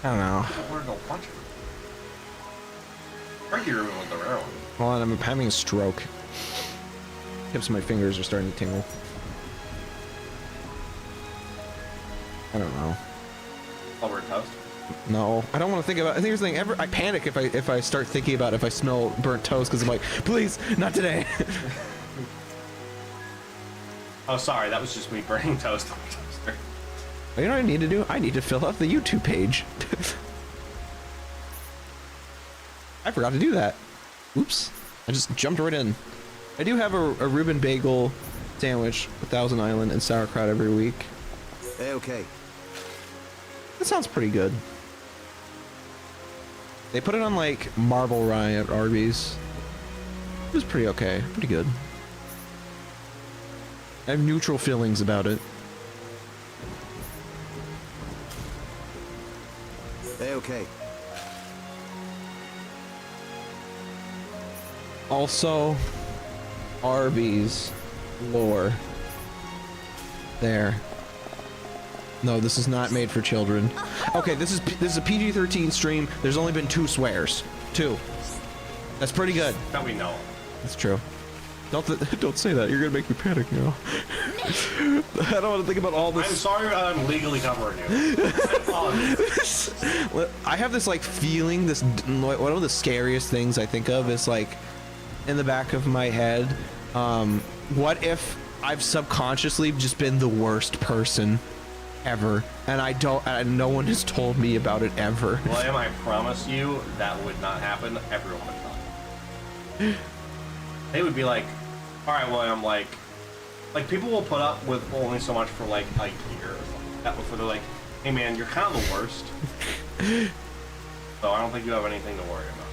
I don't know. Where to go punch it? Turkey Reuben was the rare one. Hold on, I'm having a stroke. Tips of my fingers are starting to tingle. I don't know. Over toast? No, I don't want to think about. I think there's thing ever. I panic if I start thinking about if I smell burnt toast because I'm like, please, not today. Oh, sorry, that was just me burning toast on the toaster. You know what I need to do? I need to fill out the YouTube page. I forgot to do that. Oops. I just jumped right in. I do have a Reuben bagel sandwich with Thousand Island and sauerkraut every week. Okay. That sounds pretty good. They put it on like marble rye at Arby's. It was pretty okay. Pretty good. I have neutral feelings about it. Okay. Also, Arby's lore. There. No, this is not made for children. Okay, this is a PG-13 stream. There's only been 2 swears. 2. That's pretty good. That we know. That's true. Don't say that. You're gonna make me panic now. I don't want to think about all this. I'm sorry I'm legally covering you. I apologize. I have this like feeling. This one of the scariest things I think of is like in the back of my head. What if I've subconsciously just been the worst person ever, and no one has told me about it ever? William, I promise you that would not happen. Everyone would tell you. They would be like, all right, William, like people will put up with only so much for like a year or something like that before they're like, hey man, you're kind of the worst. So I don't think you have anything to worry about.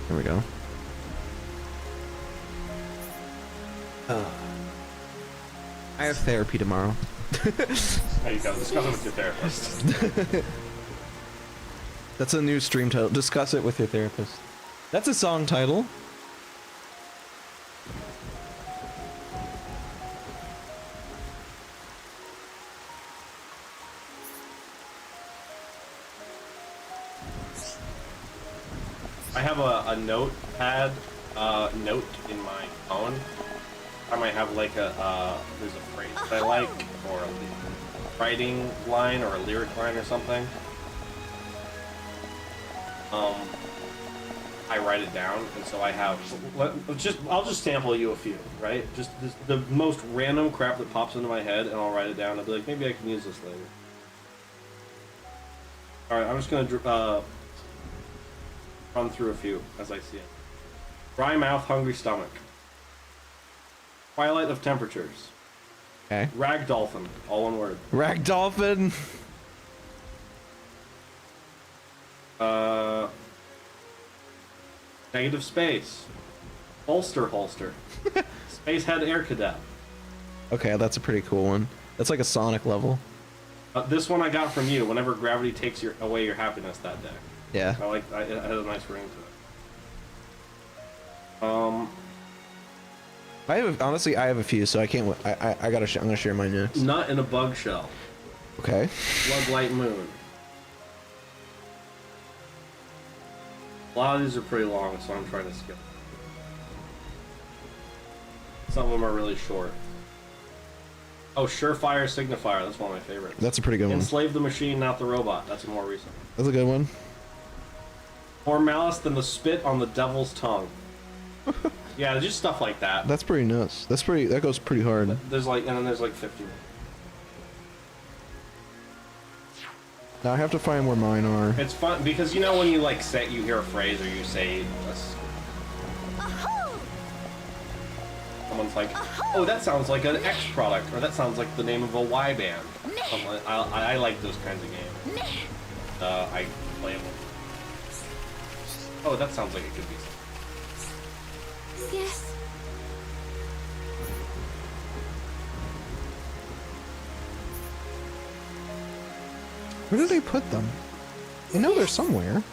Here we go. I have therapy tomorrow. There you go. Discuss it with your therapist. That's a new stream title. Discuss it with your therapist. That's a song title. I have a notepad note in my phone. I might have like there's a phrase that I like, or a writing line, or a lyric line, or something. I write it down, and so I have. I'll just sample you a few, right? Just the most random crap that pops into my head, and I'll write it down. I'll be like, maybe I can use this later. All right, I'm just gonna run through a few as I see it. Dry mouth, hungry stomach. Twilight of temperatures. Okay. Rag dolphin, all one word. Rag dolphin. Negative space. Holster. Spacehead air cadet. Okay, that's a pretty cool one. That's like a Sonic level. This one I got from you. Whenever gravity takes away your happiness that day. Yeah. It has a nice ring to it. Honestly, I have a few, so I can't. I'm gonna share mine next. Nut in a bug shell. Okay. Floodlight moon. A lot of these are pretty long, so I'm trying to skip. Some of them are really short. Oh, surefire signifier. That's one of my favorites. That's a pretty good one. Enslave the machine, not the robot. That's a more recent. That's a good one. More malice than the spit on the devil's tongue. Yeah, just stuff like that. That's pretty nuts. That goes pretty hard. There's like, and then there's like 50 more. Now I have to find where mine are. It's fun because you know when you like you hear a phrase or you say someone's like, oh, that sounds like an X product, or that sounds like the name of a Y band. I like those kinds of games. I play them. Oh, that sounds like it could be something. Yes. Where did they put them? I know they're somewhere.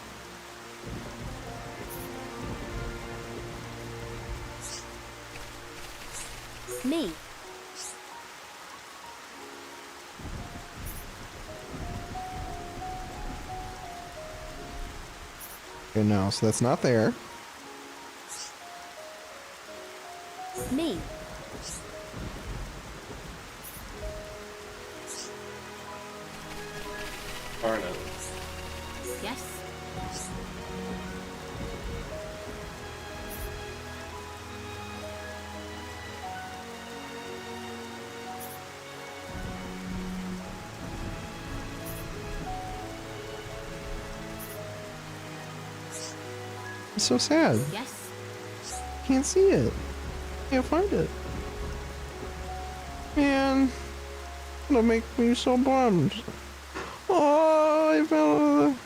Me. Okay, no, so that's not there. Me. Darn it. Yes. It's so sad. Yes. Can't see it. Can't find it. Man, that'll make me so bummed. Oh, I found.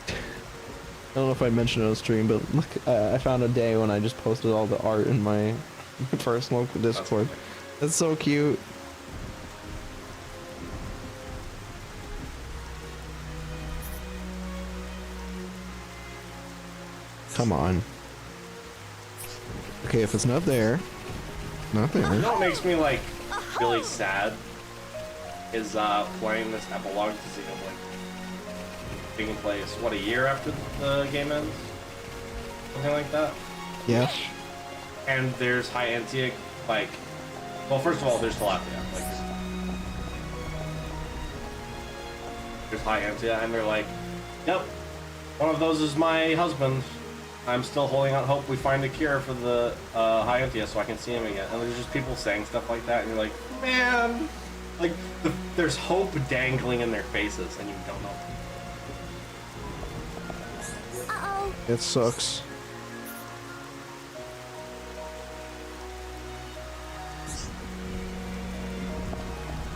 I don't know if I mentioned it on stream, but look, I found a day when I just posted all the art in my personal Discord. That's so cute. Come on. Okay, if it's not there, not there. You know what makes me like really sad is playing this epilogue to Xenoblade taking place, what, a year after the game ends? Something like that? Yeah. And there's High Antia, like, well, first of all, there's Tilapia, like, there's High Antia, and they're like, yep, one of those is my husband. I'm still holding out hope we find a cure for the High Antia so I can see him again. And there's just people saying stuff like that, and you're like, man, like, there's hope dangling in their faces, and you don't know. Uh-oh. It sucks.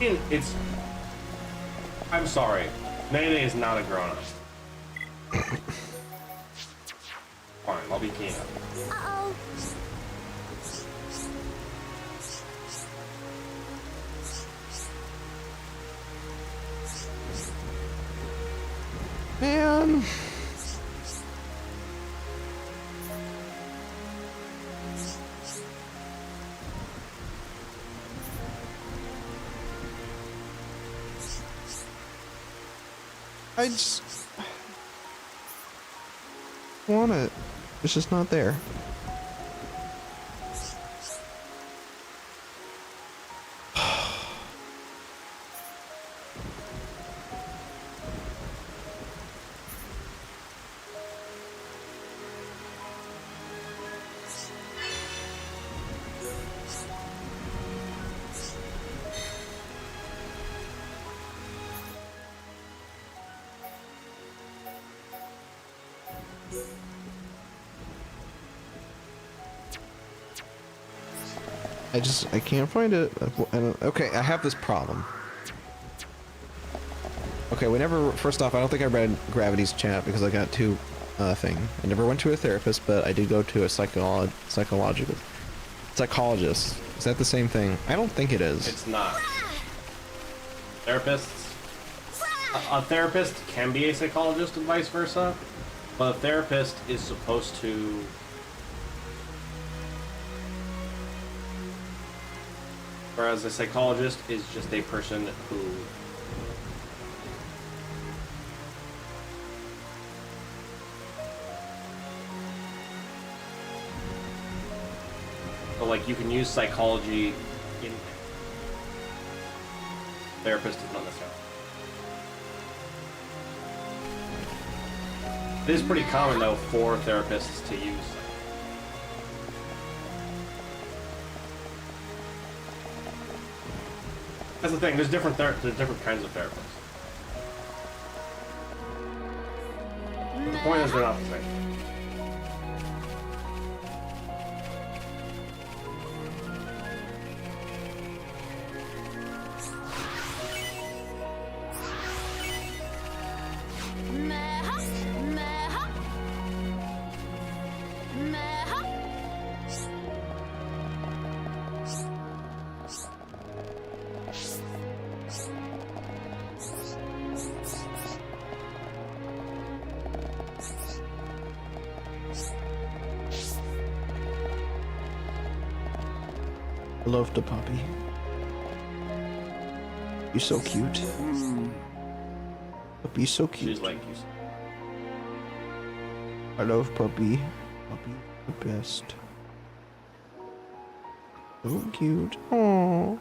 It's... I'm sorry. Nene is not a grown-up. Fine, I'll be Kina. Uh-oh. Man. I just want it. It's just not there. I can't find it. Okay, I have this problem. Okay, first off, I don't think I read Gravity's chat because I got two thing. I never went to a therapist, but I did go to a psychologist. Is that the same thing? I don't think it is. It's not. Therapists... A therapist can be a psychologist and vice versa, but a therapist is supposed to... Whereas a psychologist is just a person who... So, like, you can use psychology in... Therapist is not necessarily. It is pretty common, though, for therapists to use... That's the thing. There's different kinds of therapists. The point is, they're not the same. I love the puppy. You're so cute. Puppy's so cute. She's like you. I love Puppy. Puppy, the best. So cute. Oh,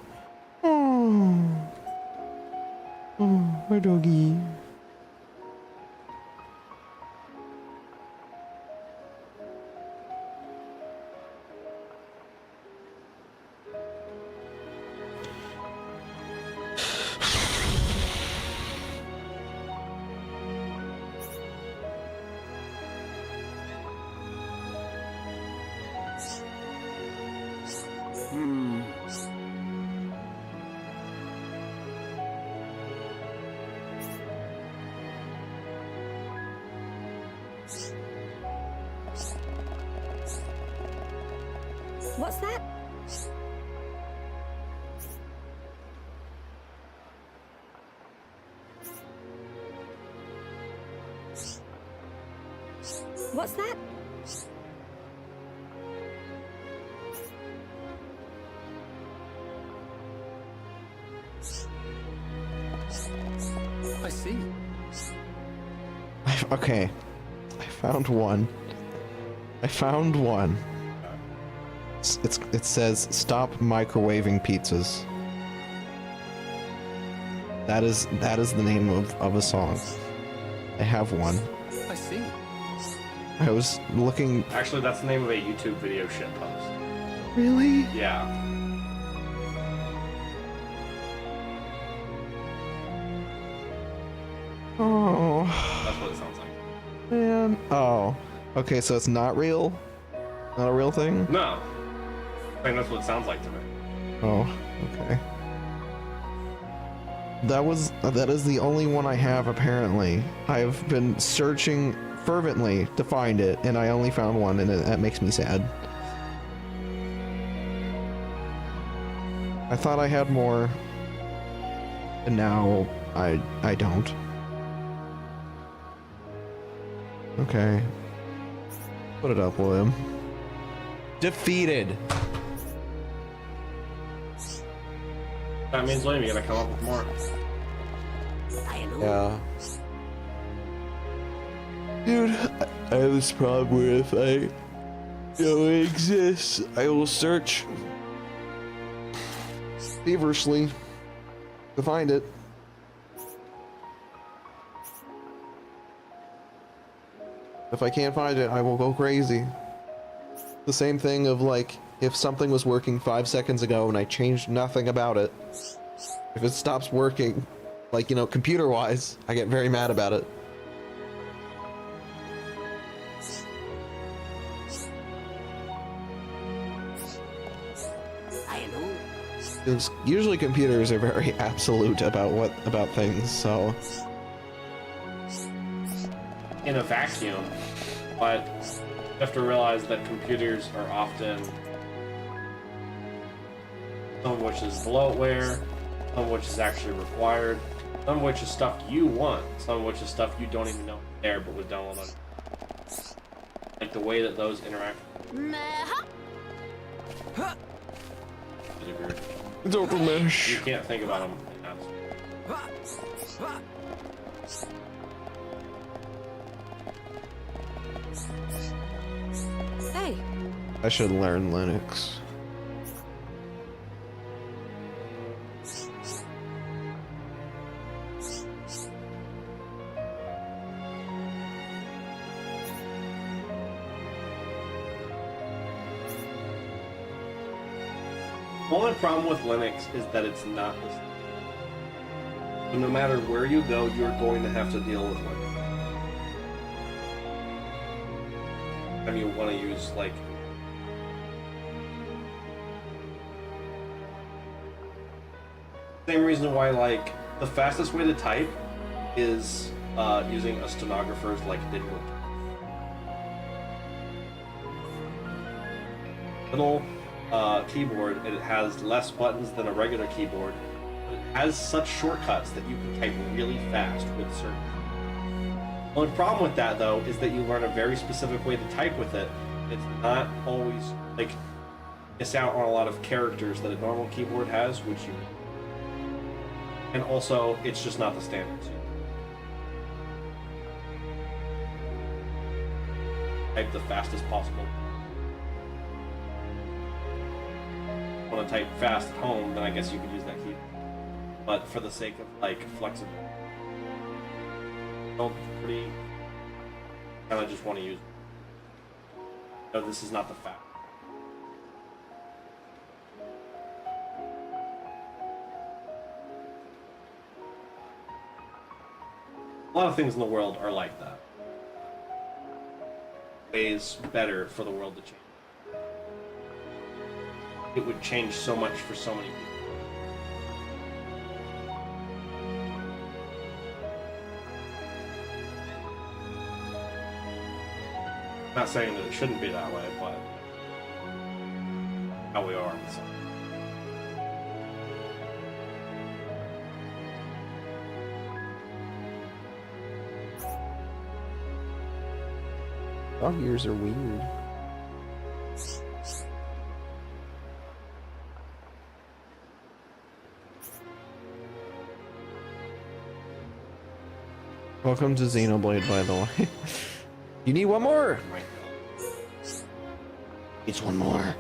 oh, oh, my doggy. What's that? What's that? Okay. I found one. I found one. It says stop microwaving pizzas. That is the name of a song. I have one. I see. I was looking. Actually, that's the name of a YouTube video shit post. Really? Yeah. Oh That's what it sounds like. man. Oh. Okay, so it's not real. Not a real thing. No. I think that's what it sounds like to me. Oh. Okay. That is the only one I have apparently. I've been searching fervently to find it, and I only found one, and that makes me sad. I thought I had more, and now I don't. Okay. Put it up, William. Defeated. That means, William, you gotta come up with more. Yeah. Dude, I have this problem where if I know it exists, I will search feverishly to find it. If I can't find it, I will go crazy. The same thing of like, if something was working 5 seconds ago and I changed nothing about it, if it stops working, like, you know, computer-wise, I get very mad about it. Because usually computers are very absolute about things, so. In a vacuum, but you have to realize that computers are often, some of which is bloatware, some of which is actually required, some of which is stuff you want, some of which is stuff you don't even know is there but would download on. Like the way that those interact. It's over mesh. You can't think about them in abstract. Hey, I should learn Linux. The only problem with Linux is that it's not the same. So no matter where you go, you're going to have to deal with Linux. And you want to use, like... Same reason why, like, the fastest way to type is using a stenographer's, like, digital little keyboard, and it has less buttons than a regular keyboard. But it has such shortcuts that you can type really fast with certain. The only problem with that, though, is that you learn a very specific way to type with it. It's not always, like, miss out on a lot of characters that a normal keyboard has, which you... And also, it's just not the standard. Type the fastest possible. Want to type fast at home, then I guess you could use that key. But for the sake of like flexibility, I pretty kind of just want to use. No, this is not the fact. A lot of things in the world are like that. Ways better for the world to change. It would change so much for so many people. I'm not saying that it shouldn't be that way, but how we are. So. Dog ears are weird. Welcome to Xenoblade, by the way. You need one more. My God. It's one more.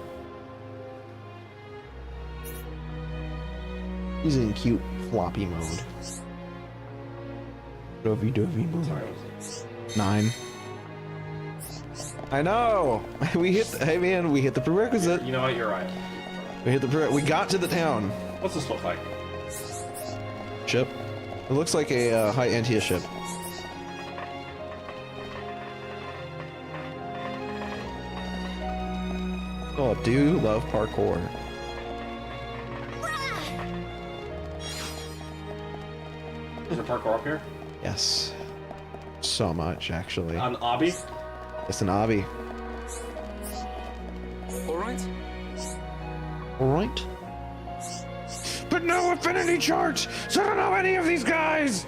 He's in cute floppy mode. Dovey mode. Sorry, what was it? 9. I know. We hit. Hey man, we hit the prerequisite. You know what? You're right. We hit the. We got to the town. What's this look like? Ship. It looks like a high Antia ship. Oh, I do love parkour. Is there parkour up here? Yes. So much, actually. On Obby? It's an obby. All right. Alright. But no affinity charts, so I don't know any of these guys!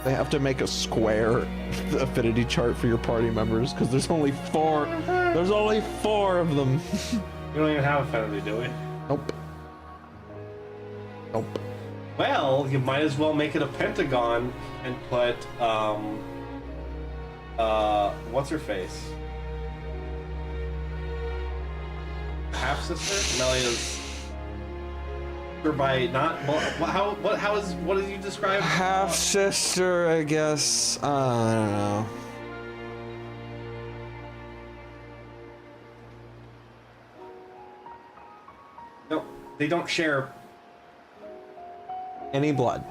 They have to make a square affinity chart for your party members, because there's only 4. There's only 4 of them. We don't even have affinity, do we? Nope. Nope. Well, you might as well make it a pentagon and put, what's her face? Half sister? Melia's. Or by not. What did you describe? Half sister, I guess. I don't know. No, they don't share, Any blood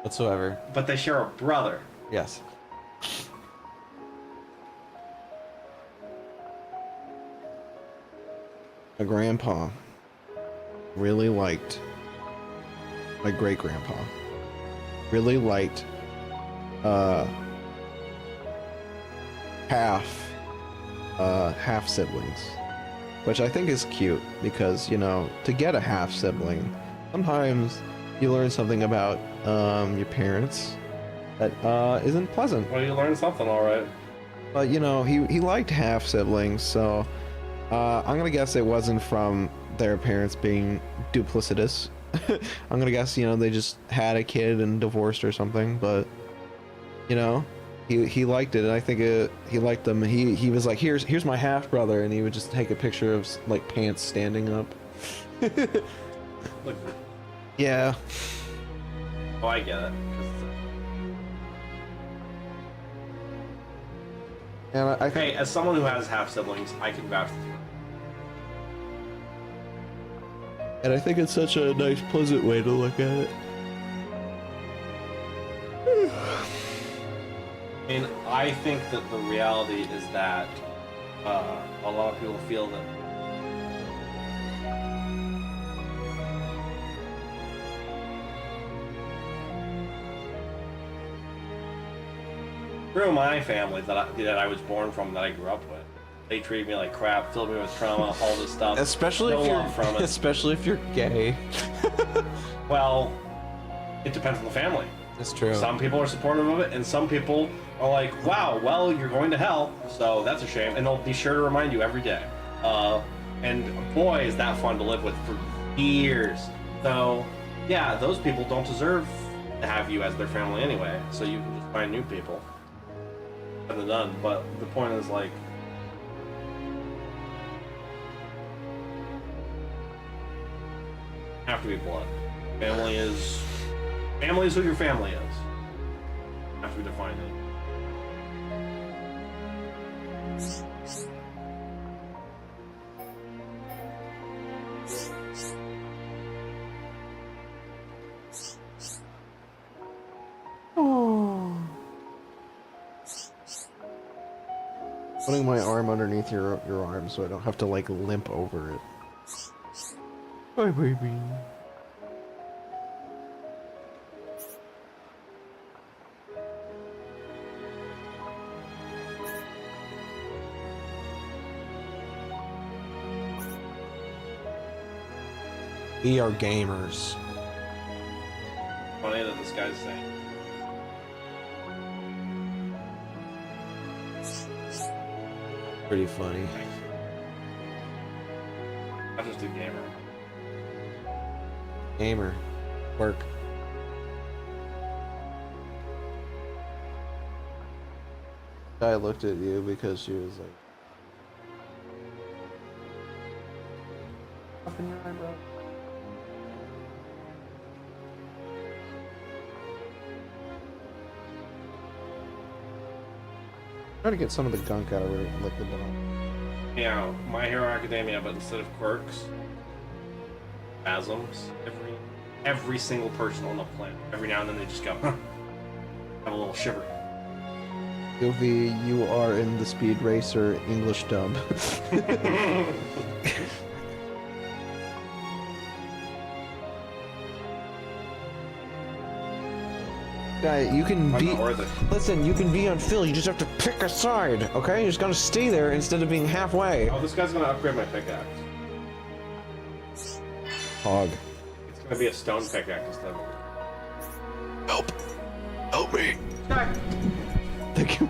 whatsoever. but they share a brother. Yes. My grandpa really liked, my great grandpa really liked half siblings, which I think is cute because, you know, to get a half sibling, sometimes you learn something about your parents that isn't pleasant. Well, you learned something, all right. But you know, he liked half siblings, so I'm gonna guess it wasn't from their parents being duplicitous. I'm gonna guess, you know, they just had a kid and divorced or something. But you know, he liked it, and I think he liked them. He was like, here's my half brother, and he would just take a picture of like pants standing up. Look, Yeah. oh, I get it. And I think, Hey, as someone who has half siblings, I can vouch for you. and I think it's such a nice, pleasant way to look at it. I mean, I think that the reality is that a lot of people feel that through my family that I was born from, that I grew up with, they treated me like crap, filled me with trauma, all this stuff. Especially No if love from you're, it. especially if you're gay. Well, it depends on the family. That's true. Some people are supportive of it, and some people are like, wow, well, you're going to hell, so that's a shame. And they'll be sure to remind you every day. And boy, is that fun to live with for years. So, yeah, those people don't deserve to have you as their family anyway, so you can just find new people. And they're done. But the point is, like, have to be blood. Family is who your family is. Have to define it. Putting my arm underneath your arm so I don't have to like limp over it. Hi, baby. We are gamers. Funny that this guy's saying. Pretty funny. I'm just a gamer. Gamer. Work. I looked at you because she was like, up in your eyebrow. Try to get some of the gunk out of her, like the bottom. Yeah, My Hero Academia, but instead of quirks, spasms. Every single person on the planet. Every now and then they just go, huh. Have a little shiver. Sylvie, you are in the Speed Racer English dub. Guy, you can be. Listen, you can be on Phyll. You just have to pick a side, okay? You just gotta stay there instead of being halfway. Oh, this guy's gonna upgrade my pickaxe. Hog. It's gonna be a stone pickaxe instead. Help! Help me! Thank you.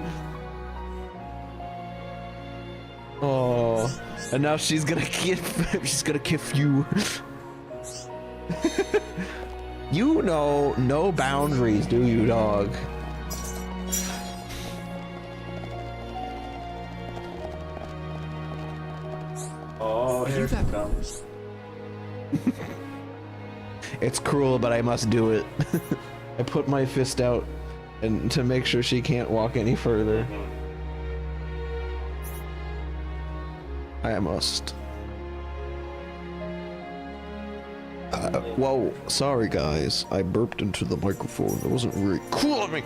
Oh, and now she's gonna kiff you. You know no boundaries, do you, dog? Oh, here she comes. It's cruel, but I must do it. I put my fist out and to make sure she can't walk any further. I must. Whoa, sorry guys. I burped into the microphone. It wasn't really cool of me.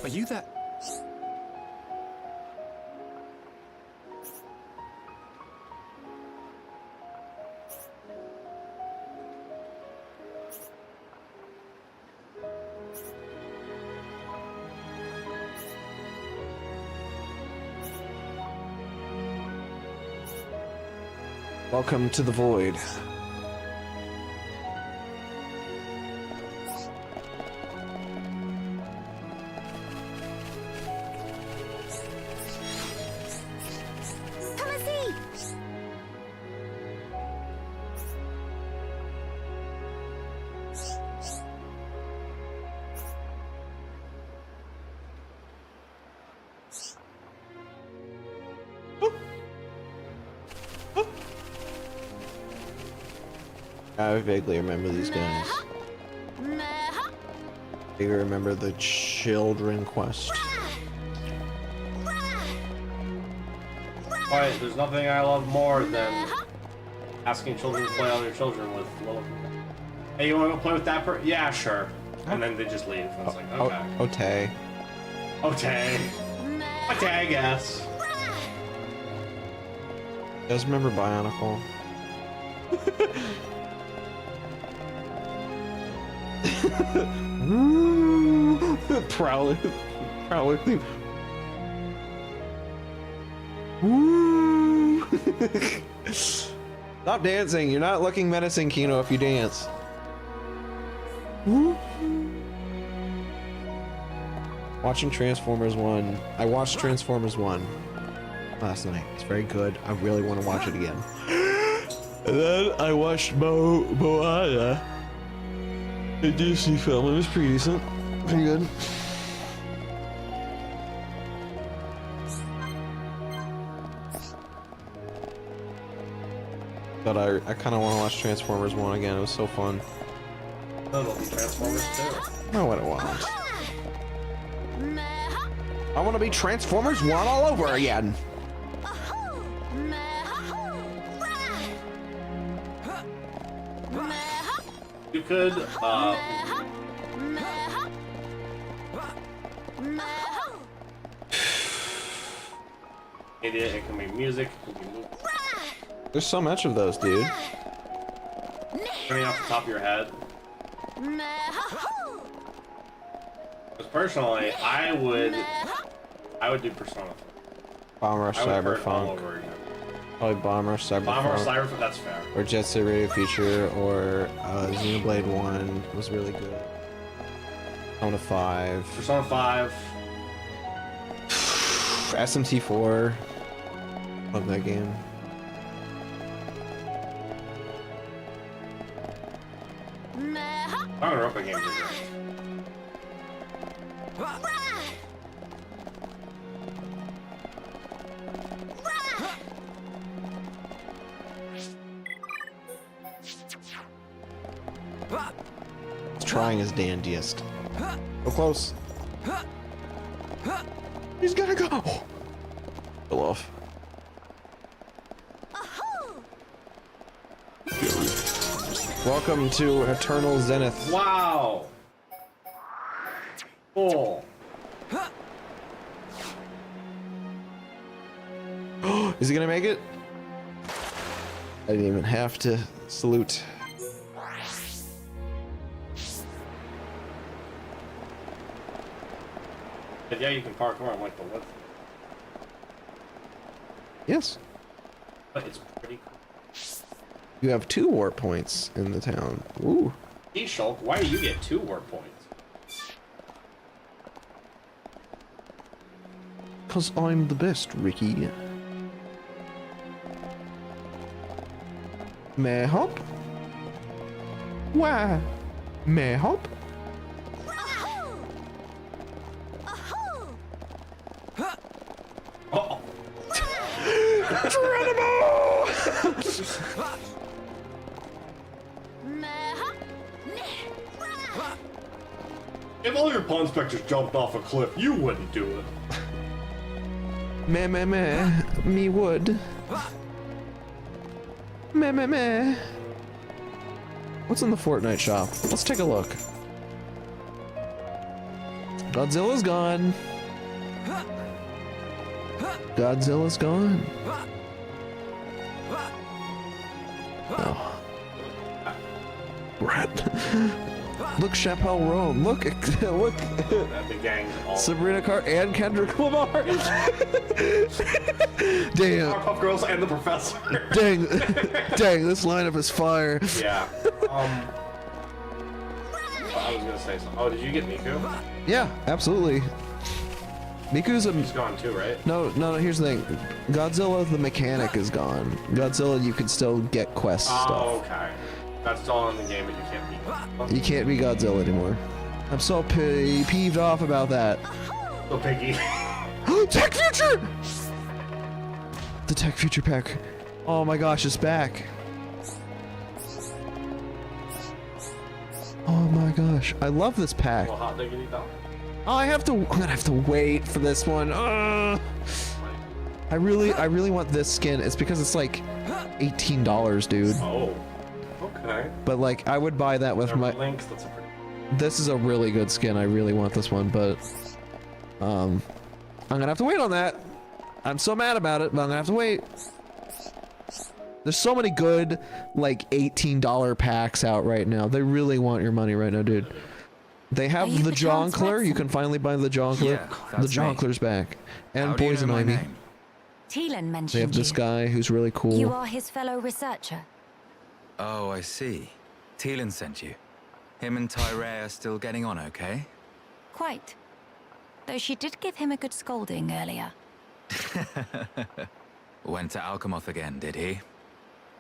Are you that? Welcome to the void. Come and see! I vaguely remember these guys. I remember the children quest. Quiet, there's nothing I love more than asking children to play other children with little. Hey, you wanna go play with that person? Yeah, sure. And then they just leave. And it's like, okay. Okay. Okay. Okay, I guess. You guys remember Bionicle? Prowler. Woo! Stop dancing. You're not looking menacing, Kino, if you dance. Woo! Watching Transformers 1. I watched Transformers 1 last night. It's very good. I really want to watch it again. And then I watched Moana. A Disney film. It was pretty decent. Pretty good. But I kind of want to watch Transformers 1 again. It was so fun. No, it'll be Transformers 2. No, I won't. I want to be Transformers 1 all over again. You could, it can be music, it can be movie. There's so much of those, dude. Turning off the top of your head. Because personally, I would do Persona 3. Bomber I would hurt all Cyberpunk. over again. Probably Bomber Cyberpunk. Bomber Cyberpunk, that's fair. Or Jet Set Radio Future, or Xenoblade 1 was really good. Persona 5. Persona 5. SMT4. Love that game. Power up again. He's trying his dandiest. Go close. He's gonna go. Pull off. Welcome to Eternal Zenith. Wow. Cool. Is he gonna make it? I didn't even have to salute. But yeah, you can parkour. I'm like, but what? Yes. But it's pretty cool. You have 2 warp points in the town. Ooh. Hey, Shulk, why do you get 2 warp points? Cause I'm the best, Ricky. May I hop? Why? May I hop? Oh. If all your pawn specters jumped off a cliff, you wouldn't do it. Meh, me would. Meh. What's in the Fortnite shop? Let's take a look. Godzilla's gone. Godzilla's gone. Oh. Rat. Look, Chappelle Roan. Look. That big gang's all Sabrina Carr and Kendrick Lamar. Damn. Powerpuff Girls and the Professor. Dang, this lineup is fire. Yeah. I was gonna say something. Oh, did you get Miku? Yeah, absolutely. Miku's He's gone too, right? No, here's the thing. Godzilla, the mechanic, is gone. Godzilla, you can still get quest stuff. Oh, okay. That's all in the game, but you can't beat him. You can't be Godzilla anymore. I'm so peeved off about that. So piggy. Tech Future! The Tech Future pack. Oh my gosh, it's back. Oh my gosh, I love this pack. Well, hot diggity dog. Oh, I'm gonna have to wait for this one. I really want this skin. It's because it's like $18, dude. Oh. Okay. But like, I would buy that with my. Links. That's a pretty. This is a really good skin. I really want this one, but I'm gonna have to wait on that. I'm so mad about it, but I'm gonna have to wait. There's so many good, like, $18 packs out right now. They really want your money right now, dude. They have the Jonkler. You can finally buy the Jonkler. Yeah, The that's me. Jonkler's back. And How do you Poison know my Ivy. name? Teelan mentioned They have this you. guy who's really cool. You are his fellow researcher. Oh, I see. Teelan sent you. Him and Tyree are still getting on okay? Quite. Though she did give him a good scolding earlier. Went to Alchemoth again, did he?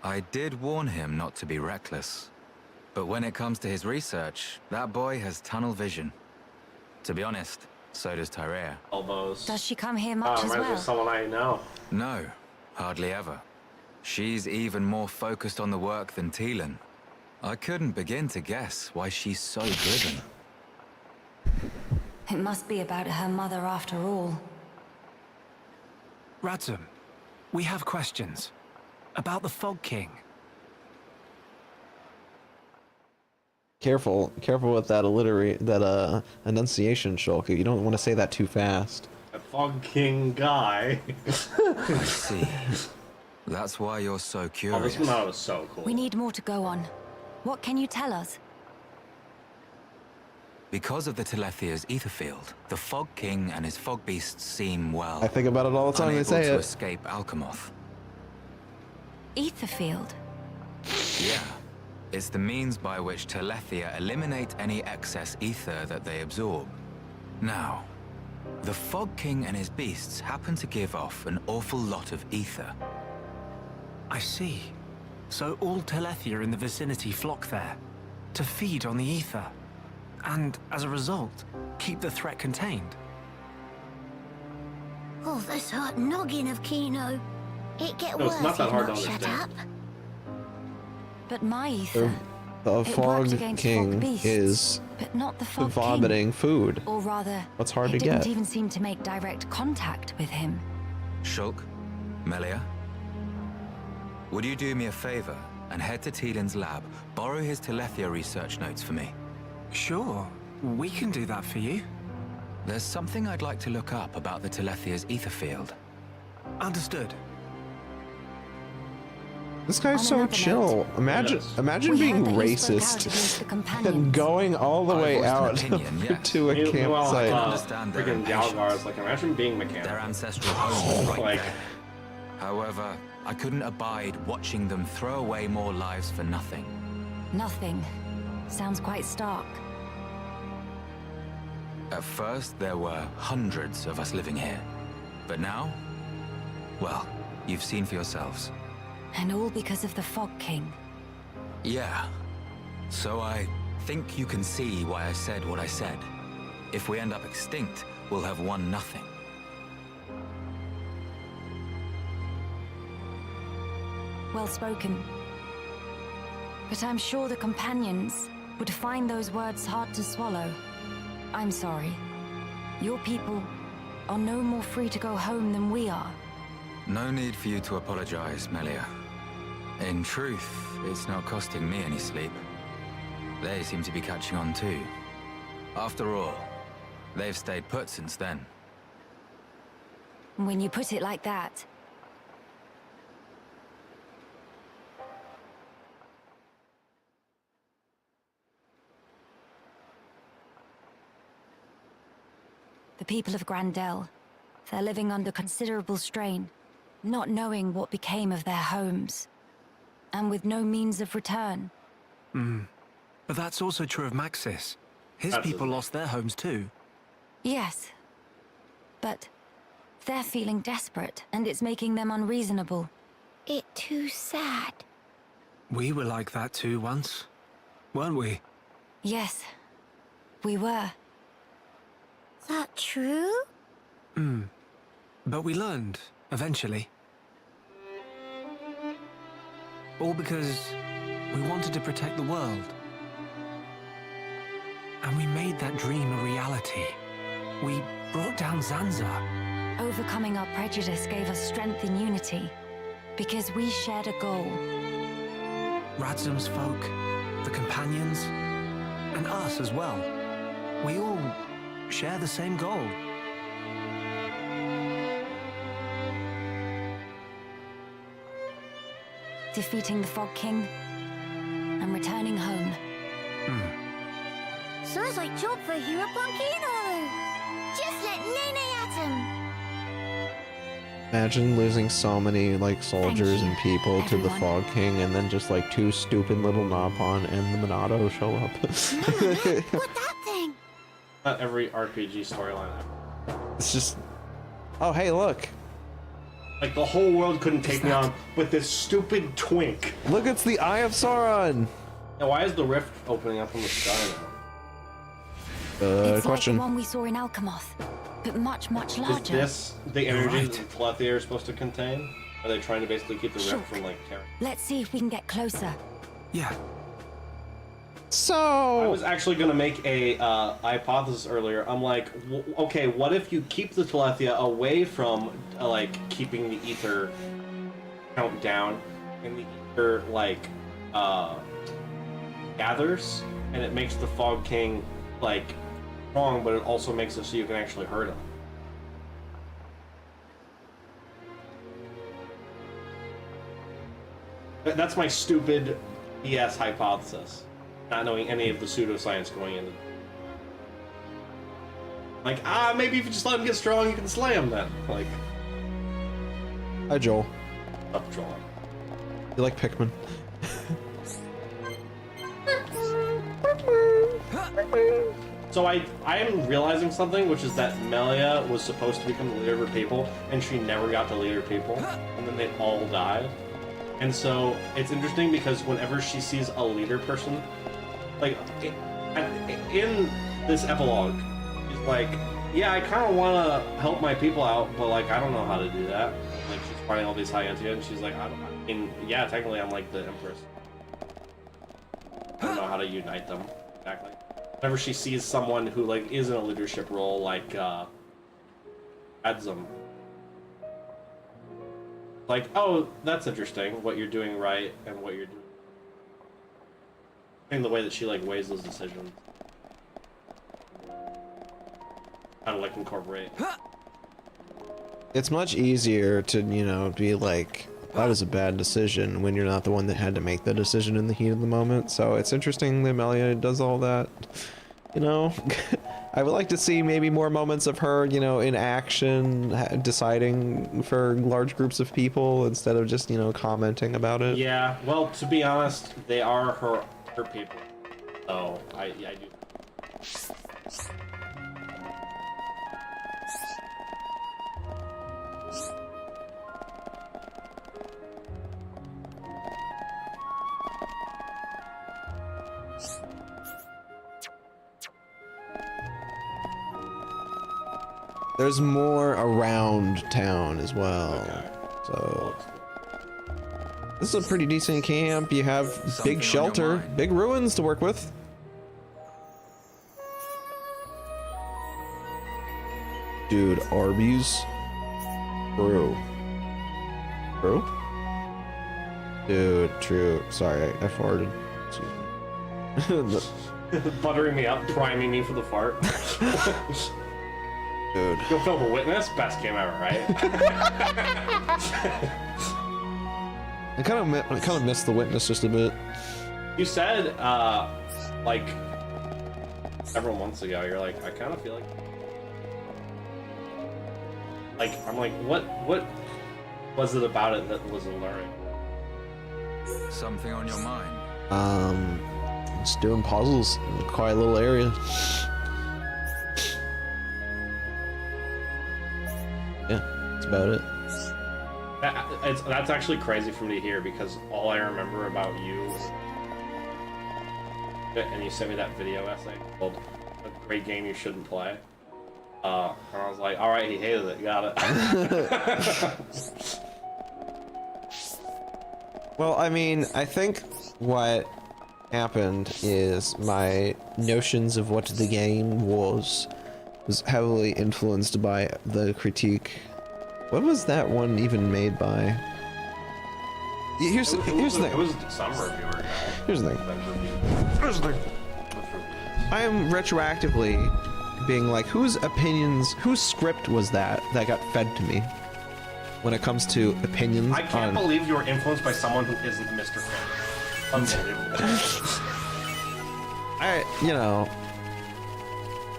I did warn him not to be reckless. But when it comes to his research, that boy has tunnel vision. To be honest, so does Tyree. Elbows. Does she come here Oh, much as reminds me well? of someone I know. No, hardly ever. She's even more focused on the work than Teelan. I couldn't begin to guess why she's so driven. It must be about her mother after all. Radzum, we have questions. About the Fog King. Careful with that enunciation, Shulk. You don't want to say that too fast. That Fog King guy. I see. That's why you're so Oh, curious. this one was so cool. We need more to go on. What can you tell us? Because of the Telethia's ether field, the Fog King and his fog beasts seem, well, I think about it all the time they unable say to it. escape Alchemoth. Etherfield. Yeah. It's the means by which Telethia eliminate any excess ether that they absorb. Now, the Fog King and his beasts happen to give off an awful lot of ether. I see. So all Telethia in the vicinity flock there. to feed on the ether, and as a result, keep the threat contained. Oh, this hot noggin of Kino. It get No, worse it's not that if hard not to shut understand. up. But my ether, The it worked Fog against King fog beasts, is but not the the fog king. vomiting food. Or rather, What's hard it to didn't get? even seem to make direct contact with him. Shulk, Melia, would you do me a favor and head to Teelin's lab, borrow his Telethia research notes for me? Sure, we can do that for you. There's something I'd like to look up about the Telethia's ether field. Understood. This guy's On so another chill. note, Imagine, Yes. imagine We being heard that you spoke out against the racist and companions. going all the I way voiced an out opinion, yes. to a Meanwhile, campsite. understand their freaking impatience. Galgar is like, imagine being mechanical. Their ancestral home was right Like- there. However, I couldn't abide watching them throw away more lives for nothing. Nothing. Sounds quite stark. At first, there were hundreds of us living here. But now, well, you've seen for yourselves. And all because of the Fog King. Yeah. So I think you can see why I said what I said. If we end up extinct, we'll have won nothing. Well spoken. But I'm sure the companions would find those words hard to swallow. I'm sorry. Your people are no more free to go home than we are. No need for you to apologize, Melia. In truth, it's not costing me any sleep. They seem to be catching on too. After all, they've stayed put since then. When you put it like that. The people of Grandel, they're living under considerable strain, not knowing what became of their homes, and with no means of return. But that's also true of Maxis. His That's people his- lost their homes too. Yes, but they're feeling desperate, and it's making them unreasonable. It too sad. We were like that too once, weren't we? Yes, we were. That true? But we learned, eventually. All because we wanted to protect the world. And we made that dream a reality. We brought down Zanza. Overcoming our prejudice gave us strength and unity, because we shared a goal. Radzum's folk, the companions, and us as well. We all share the same goal. Defeating the Fog King and returning home. Sounds like job for Hero Punkino. Just let Nene at him. Imagine losing so many like soldiers you, and people to the everyone. Fog King, and then just like two stupid little Nopon and the Monado show up. What that thing? Not every RPG storyline ever. It's just, oh hey, look, Like, the whole world couldn't take me on with this stupid twink. look, it's the Eye of Sauron. Now, why is the rift opening up from the sky now? It's Question. like the one we saw in Alchemoth, but much, much Is larger. this the energy right. that Telethia are supposed to contain? Are they trying to basically keep the Sure. rift from, like, tearing? Let's see if we can get closer. Yeah, I So, was actually going to make a hypothesis earlier. I'm like, okay, what if you keep the Telethia away from, like, keeping the ether count down, and the ether, like, gathers, and it makes the Fog King, like, strong, but it also makes it so you can actually hurt him. That's my stupid BS hypothesis. Not knowing any of the pseudoscience going into. Like, maybe if you just let him get strong, you can slay him then. Like, hi Joel. up Joel. You like Pikmin? So I am realizing something, which is that Melia was supposed to become the leader of her people, and she never got to lead her people, and then they all died. And so it's interesting because whenever she sees a leader person, like in this epilogue, he's like, yeah, I kind of want to help my people out, but like I don't know how to do that. Like she's fighting all these Hyantia, and she's like, I mean, yeah, technically I'm like the Empress. I don't know how to unite them exactly. Whenever she sees someone who like is in a leadership role, like adds them. Like, oh, that's interesting. What you're doing right and what you're doing. I think the way that she like weighs those decisions. How to like incorporate. It's much easier to, you know, be like, that was a bad decision when you're not the one that had to make the decision in the heat of the moment. So it's interesting that Melia does all that, you know. I would like to see maybe more moments of her, you know, in action, deciding for large groups of people instead of just, you know, commenting about it. Yeah, well, to be honest, they are her people. So I do. There's more around town as well. Okay. So this is a pretty decent camp. You have Something big on your shelter, mind. big ruins to work with. Dude, arbys. True. True? Dude, true. Sorry, I farted. Excuse me. Buttering me up, priming me for the fart. Dude. You'll film a witness, best game ever, right? I kind of missed the witness just a bit. You said, like, several months ago, you're like, I kind of feel like, I'm like, what was it about it that was alluring? Something on your mind? Just doing puzzles in a quiet little area. Yeah, that's about it. That's actually crazy for me to hear because all I remember about you, and you sent me that video essay called "A Great Game You Shouldn't Play," and I was like, "All right, he hated it. Got it." Well, I mean, I think what happened is my notions of what the game was heavily influenced by the critique. What was that one even made by? Yeah, here's the thing. It was some reviewer guy. Here's the thing. Here's the thing. I am retroactively being like, whose script was that got fed to me when it comes to opinions? I can't believe you were influenced by someone who isn't Mr. Finn. Unbelievable. You know,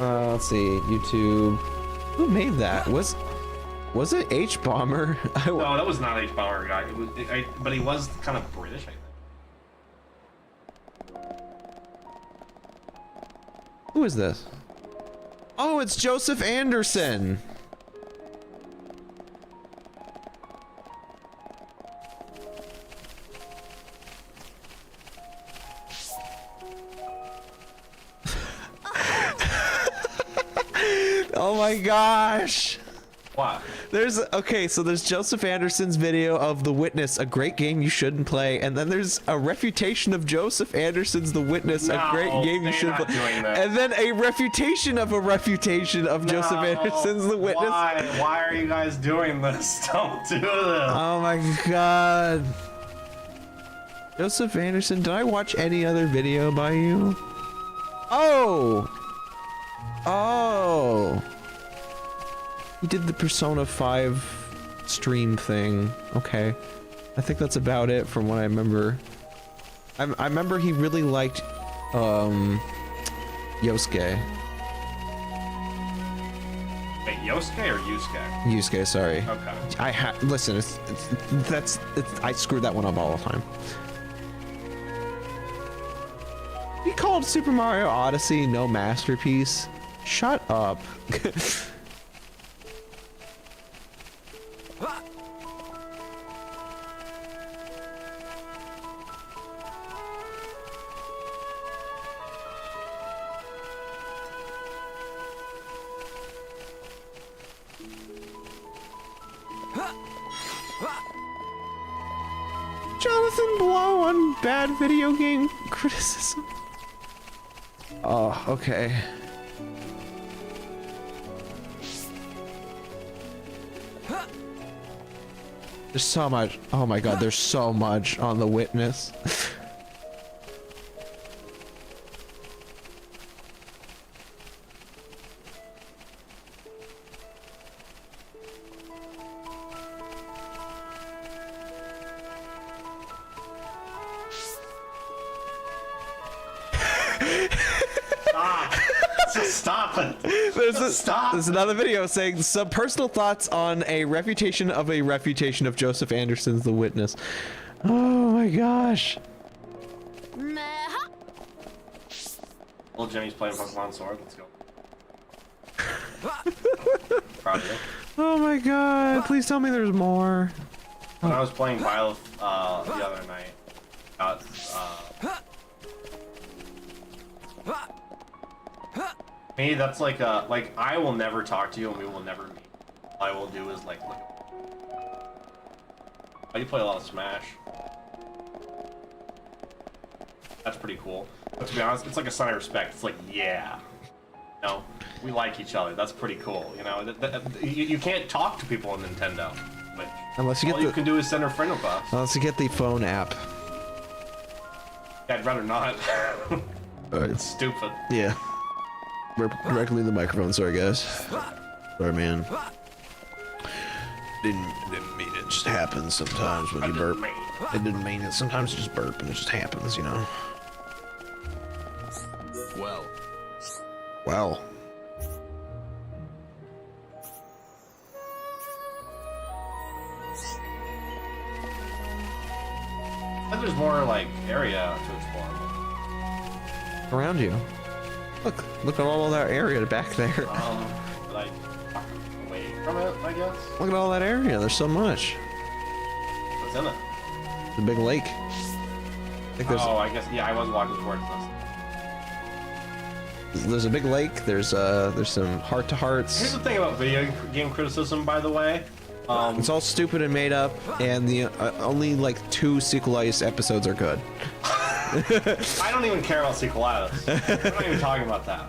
let's see, YouTube. Who made that? Was it H Bomber? No, that was not H Bomber guy. It was, but he was kind of British, I think. Who is this? Oh, it's Joseph Anderson. Oh my gosh. What? So there's Joseph Anderson's video of The Witness, a great game you shouldn't play, and then there's a refutation of Joseph Anderson's The Witness, a great game you shouldn't play, and then a refutation of Joseph Anderson's The Witness. Why are you guys doing this? Don't do this. Oh my god. Joseph Anderson, did I watch any other video by you? Oh! He did the Persona 5 stream thing. Okay. I think that's about it from what I remember. I remember he really liked, Yosuke. Wait, Yosuke or Yusuke? Yusuke, sorry. Okay. Listen, I screwed that one up all the time. He called Super Mario Odyssey no masterpiece. Shut up. doesn't blow on bad video game criticism. Oh, okay. There's so much. Oh my god, there's so much on the witness. Stop it! Stop! There's another video saying some personal thoughts on a refutation of Joseph Anderson's The Witness. Oh my gosh. Little Jimmy's playing Pokemon Sword. Let's go. Proud of you. Oh my god. Please tell me there's more. When I was playing Phyll the other night, got me, that's like I will never talk to you and we will never meet. All I will do is like look. Oh, you play a lot of Smash. That's pretty cool. But to be honest, it's like a sign of respect. It's like, yeah, no, we like each other. That's pretty cool. You know, you can't talk to people on Nintendo. But Unless you all get you can do is send a friend request. Unless you get the phone app. Yeah, I'd rather not. It's stupid. Yeah. Burp directly in the microphone, sorry guys. Sorry man. Didn't mean it. Just happens sometimes when you burp. It didn't mean it. Sometimes you just burp and it just happens, you know. Well, Well. I think there's more like area to explore. Around you. Look at all of that area back there. Like away from it, I guess. Look at all that area. There's so much. What's in it? The big lake. I think there's Oh, I guess yeah. I was walking towards this. a big lake. There's some heart to Here's hearts. the thing about video game criticism, by the way. It's all stupid and made up, and the only like 2 sequelized episodes are good. I don't even care about sequelitis. I'm not even talking about that.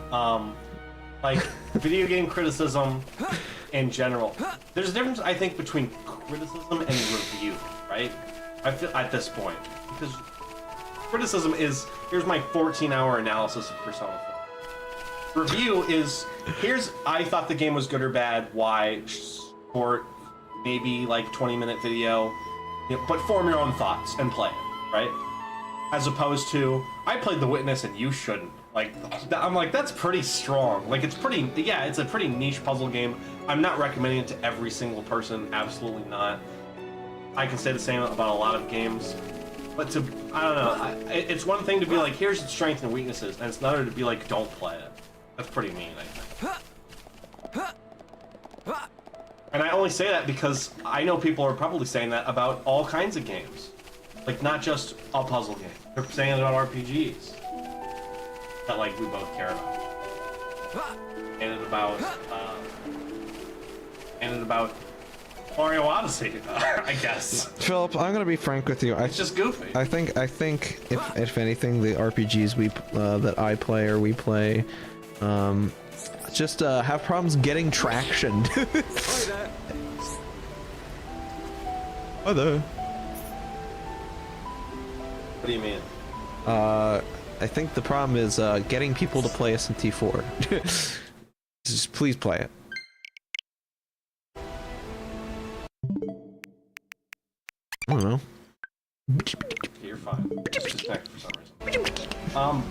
Like video game criticism in general. There's a difference, I think, between criticism and review, right? I feel at this point because criticism is here's my 14-hour analysis of Persona 4. Review is here's I thought the game was good or bad. Why? Short, maybe like 20-minute video, you know, but form your own thoughts and play it, right? As opposed to, I played The Witness and you shouldn't. Like, I'm like, that's pretty strong. Like, it's pretty, yeah, it's a pretty niche puzzle game. I'm not recommending it to every single person, absolutely not. I can say the same about a lot of games. But to, I don't know, it's one thing to be like, here's its strengths and weaknesses, and it's another to be like, don't play it. That's pretty mean, I think. And I only say that because I know people are probably saying that about all kinds of games. Like, not just a puzzle game. They're saying it about RPGs. That, like, we both care about. And about Mario Odyssey, I guess. Philip, I'm gonna be frank with you. It's just goofy. I think if anything, the RPGs that I play or we play, just have problems getting traction. Hi there. What do you mean? I think the problem is getting people to play SMT4. Just please play it. I don't know. You're fine. Just disconnect for some reason.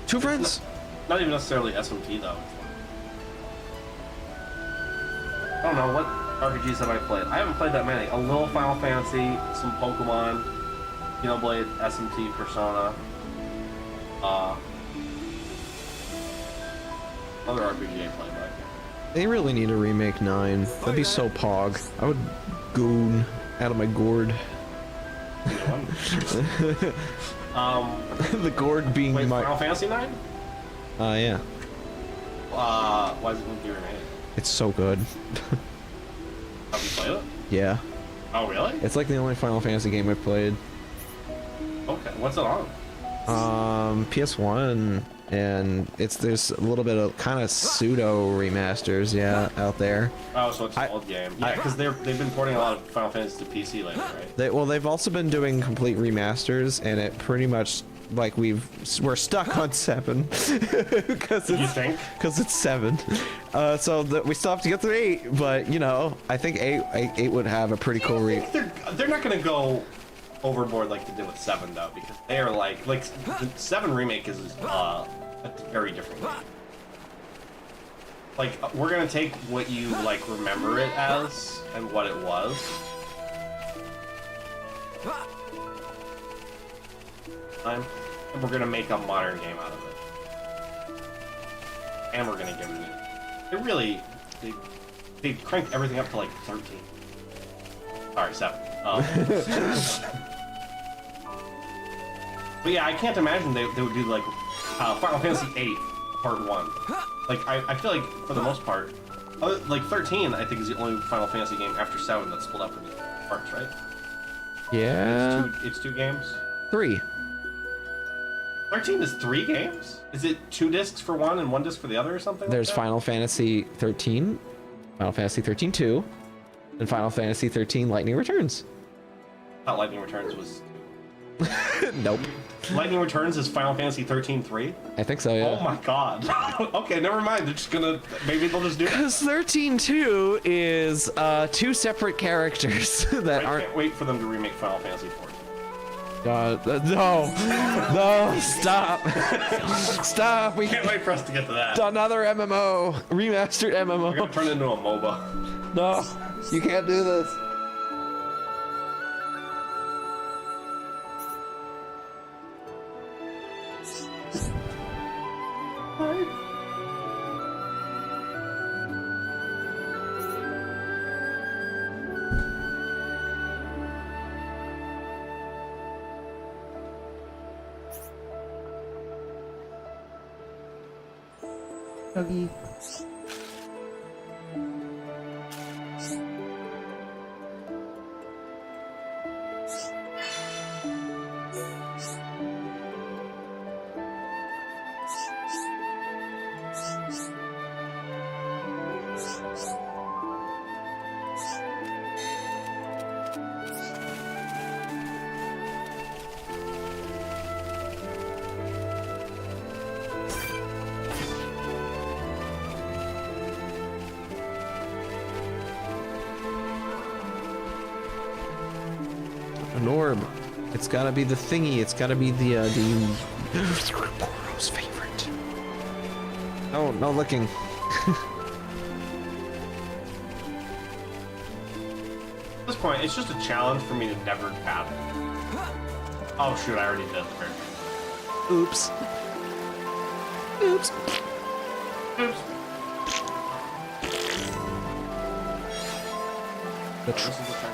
2 friends? Not even necessarily SMT though. I don't know, what RPGs have I played? I haven't played that many. A little Final Fantasy, some Pokemon, Xenoblade, SMT, Persona. Other RPG I played, but I can't. They really need to remake 9. That'd be so pog. I would goon out of my gourd. The gourd being Wait, my... Final Fantasy 9? Yeah. Why is it going to be remade? It's so good. Have you played it? Yeah. Oh, really? It's like the only Final Fantasy game I've played. Okay, what's it on? PS1, and there's a little bit of kind of pseudo remasters, yeah, out there. Oh, so it's an old game. Yeah, because they've been porting a lot of Final Fantasy to PC lately, right? They've also been doing complete remasters, and it pretty much like we're stuck on 7 because You think? it's 7. So we still have to get through 8, but you know, I think 8 would have a pretty cool They're not gonna go overboard like they did with 7 though, because they are like the 7 remake is a very different game. Like we're gonna take what you like remember it as and what it was. And we're gonna make a modern game out of it. And we're gonna give it they cranked everything up to like 13. Sorry, 7. But yeah, I can't imagine they would do like Final Fantasy VIII Part 1. Like I feel like for the most part, like 13 I think is the only Final Fantasy game after 7 that's split up into parts, right? Yeah. It's two games. 3. 13 is 3 games? Is it 2 discs for one and 1 disc for the other or something? There's like that? Final Fantasy 13, Final Fantasy 13 2, and Final Fantasy 13 Lightning Returns. I thought Lightning Returns was. Nope. Lightning Returns is Final Fantasy 13-3? I think so, yeah. Oh my god. Okay, never mind. They're just gonna. Maybe they'll just do that. Because 13-2 is 2 separate characters that I aren't. can't wait for them to remake Final Fantasy 14. No, stop. Stop. We Can't wait for us to get to that. another MMO, remastered We're MMO. gonna turn it into a MOBA. No, you can't do this. Doggy. An orb. It's gotta be the thingy. It's gotta be the Goro's favorite. Oh, no looking. At this point, it's just a challenge for me to never battle. Oh shoot, I already did. Oops. Oops. Oops. The, This is the turn.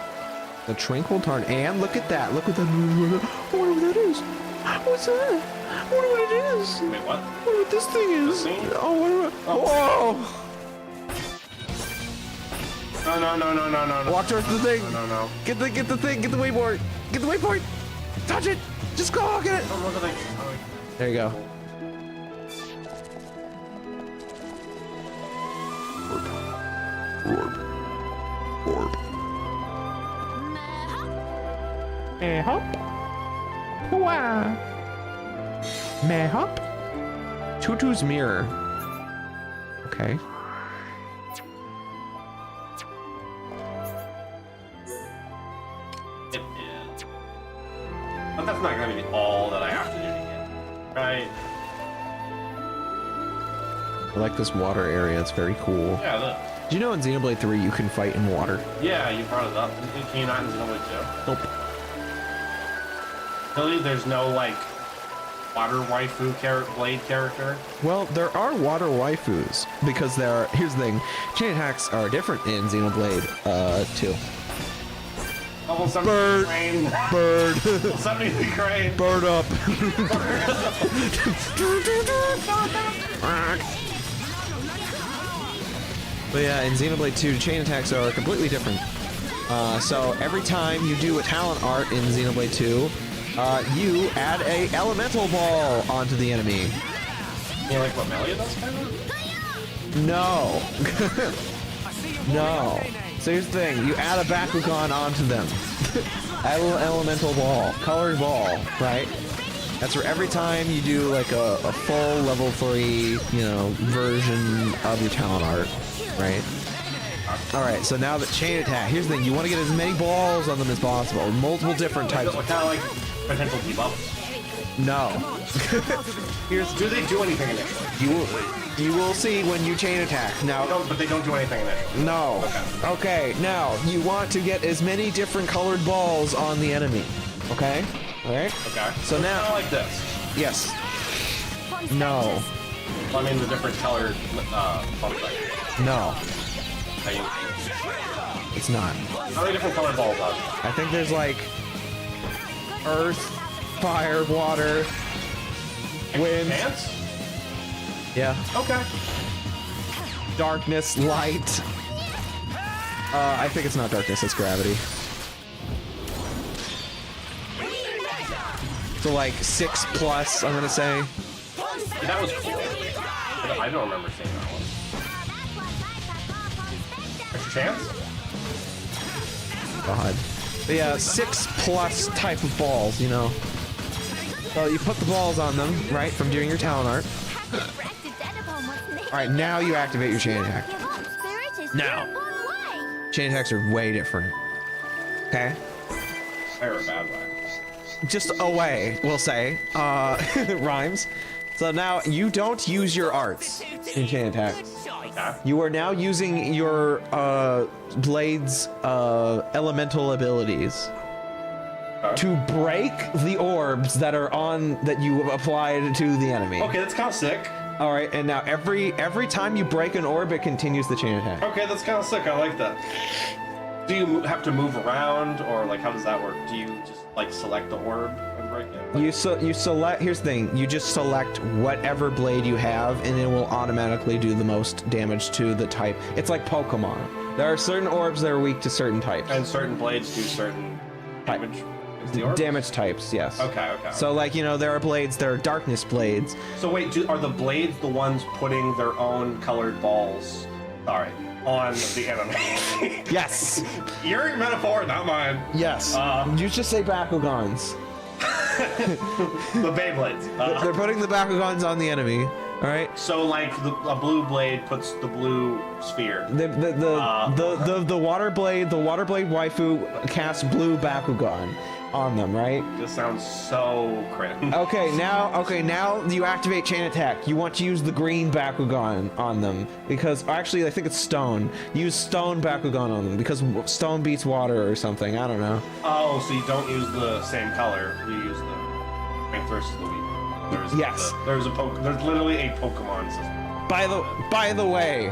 the Tranquil Tarn. And look at that. Look what that. I wonder what that is. What's that? I wonder what it is. Wait, what? I wonder what this thing is. This thing? Oh, whoa. No. Walk towards the thing. No. Get the thing. Get the waypoint. Get the waypoint. Touch it. Just go get it. Oh, look at that. Oh, There you go. Mehop. Wow. Mehop. Tutu's mirror. Okay. it is. But that's not going to be all that I have to do to get. Right? I like this water area. It's very cool. Yeah, look. Do you know in Xenoblade 3 you can fight in water? Yeah, you brought it up. Can you not in Xenoblade 2? Nope. Really? There's no, like, water waifu blade character? Well, there are water waifus because there are. Here's the thing: chain attacks are different in Xenoblade 2. Level 70 Bird. crane. Bird. Level 70 crane. Bird up. But yeah, in Xenoblade 2, chain attacks are completely different. So every time you do a talent art in Xenoblade 2, you add a elemental ball onto the enemy. You know, like what Melia does, kind of? No. No. So here's the thing, you add a Bakugan onto them. Add a little elemental ball, colored ball, right? That's where every time you do like a full level 3, version of your talent art, right? Alright, so now the chain attack, here's the thing, you want to get as many balls on them as possible, multiple different types. Kind of like potential debuffs. No. Do they do anything initially? You will see when you chain attack. Now, But they don't do anything initially. no. Okay, now you want to get as many different colored balls on the enemy. Okay? Alright? Okay. So now, kind of like this. yes. No. I mean, the different colored bump vectors. No. How you- It's not. How many different colored balls are there? I think there's like earth, fire, water, wind. Dance? Yeah. Okay. Darkness, light. I think it's not darkness, it's gravity. So like 6+, I'm gonna say. That was cool. I don't remember seeing that one. Extra chance? God. But yeah, 6+ type of balls, So you put the balls on them, right, from doing your talent art. Alright, now you activate your chain attack. Now. Chain attacks are way different. Okay? Or a bad way. Just away, we'll say. Rhymes. So now you don't use your arts in chain attacks. Okay. You are now using your blade's elemental abilities to break the orbs that you have applied to the enemy. Okay, that's kind of sick. All right, and now every time you break an orb, it continues the chain attack. Okay, that's kind of sick. I like that. Do you have to move around, or like how does that work? Do you just like select the orb and break it? You select. Here's the thing. You just select whatever blade you have, and it will automatically do the most damage to the type. It's like Pokemon. There are certain orbs that are weak to certain types. And certain blades do certain damage. Is the orb? Damage types, yes. Okay. So like there are blades. There are darkness blades. So wait, are the blades the ones putting their own colored balls? Sorry, on the enemy. Yes. Your metaphor, not mine. Yes. You just say Bakugans. The Beyblades. They're putting the Bakugans on the enemy. All right. So like a blue blade puts the blue sphere. The water blade waifu casts blue Bakugan on them, right? This sounds so cringe. Okay, now you activate chain attack. You want to use the green Bakugan on them because actually I think it's stone. Use stone Bakugan on them because stone beats water or something. I don't know. Oh, so you don't use the same color. You use the strength versus the weak. Yes. There's literally a Pokemon system. By the way.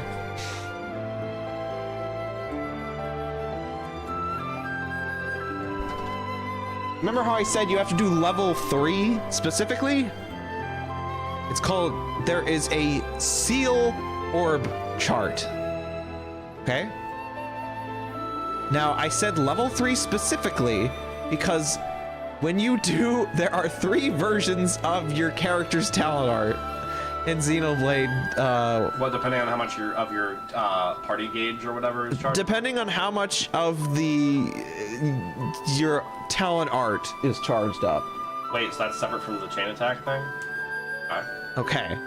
Remember how I said you have to do level 3 specifically? It's called, there is a seal orb chart. Okay? Now, I said level 3 specifically because when you do, there are 3 versions of your character's talent art in Xenoblade. Well, depending on how much of your party gauge or whatever is charged. Depending on how much of your talent art is charged up. Wait, so that's separate from the chain attack thing? Okay.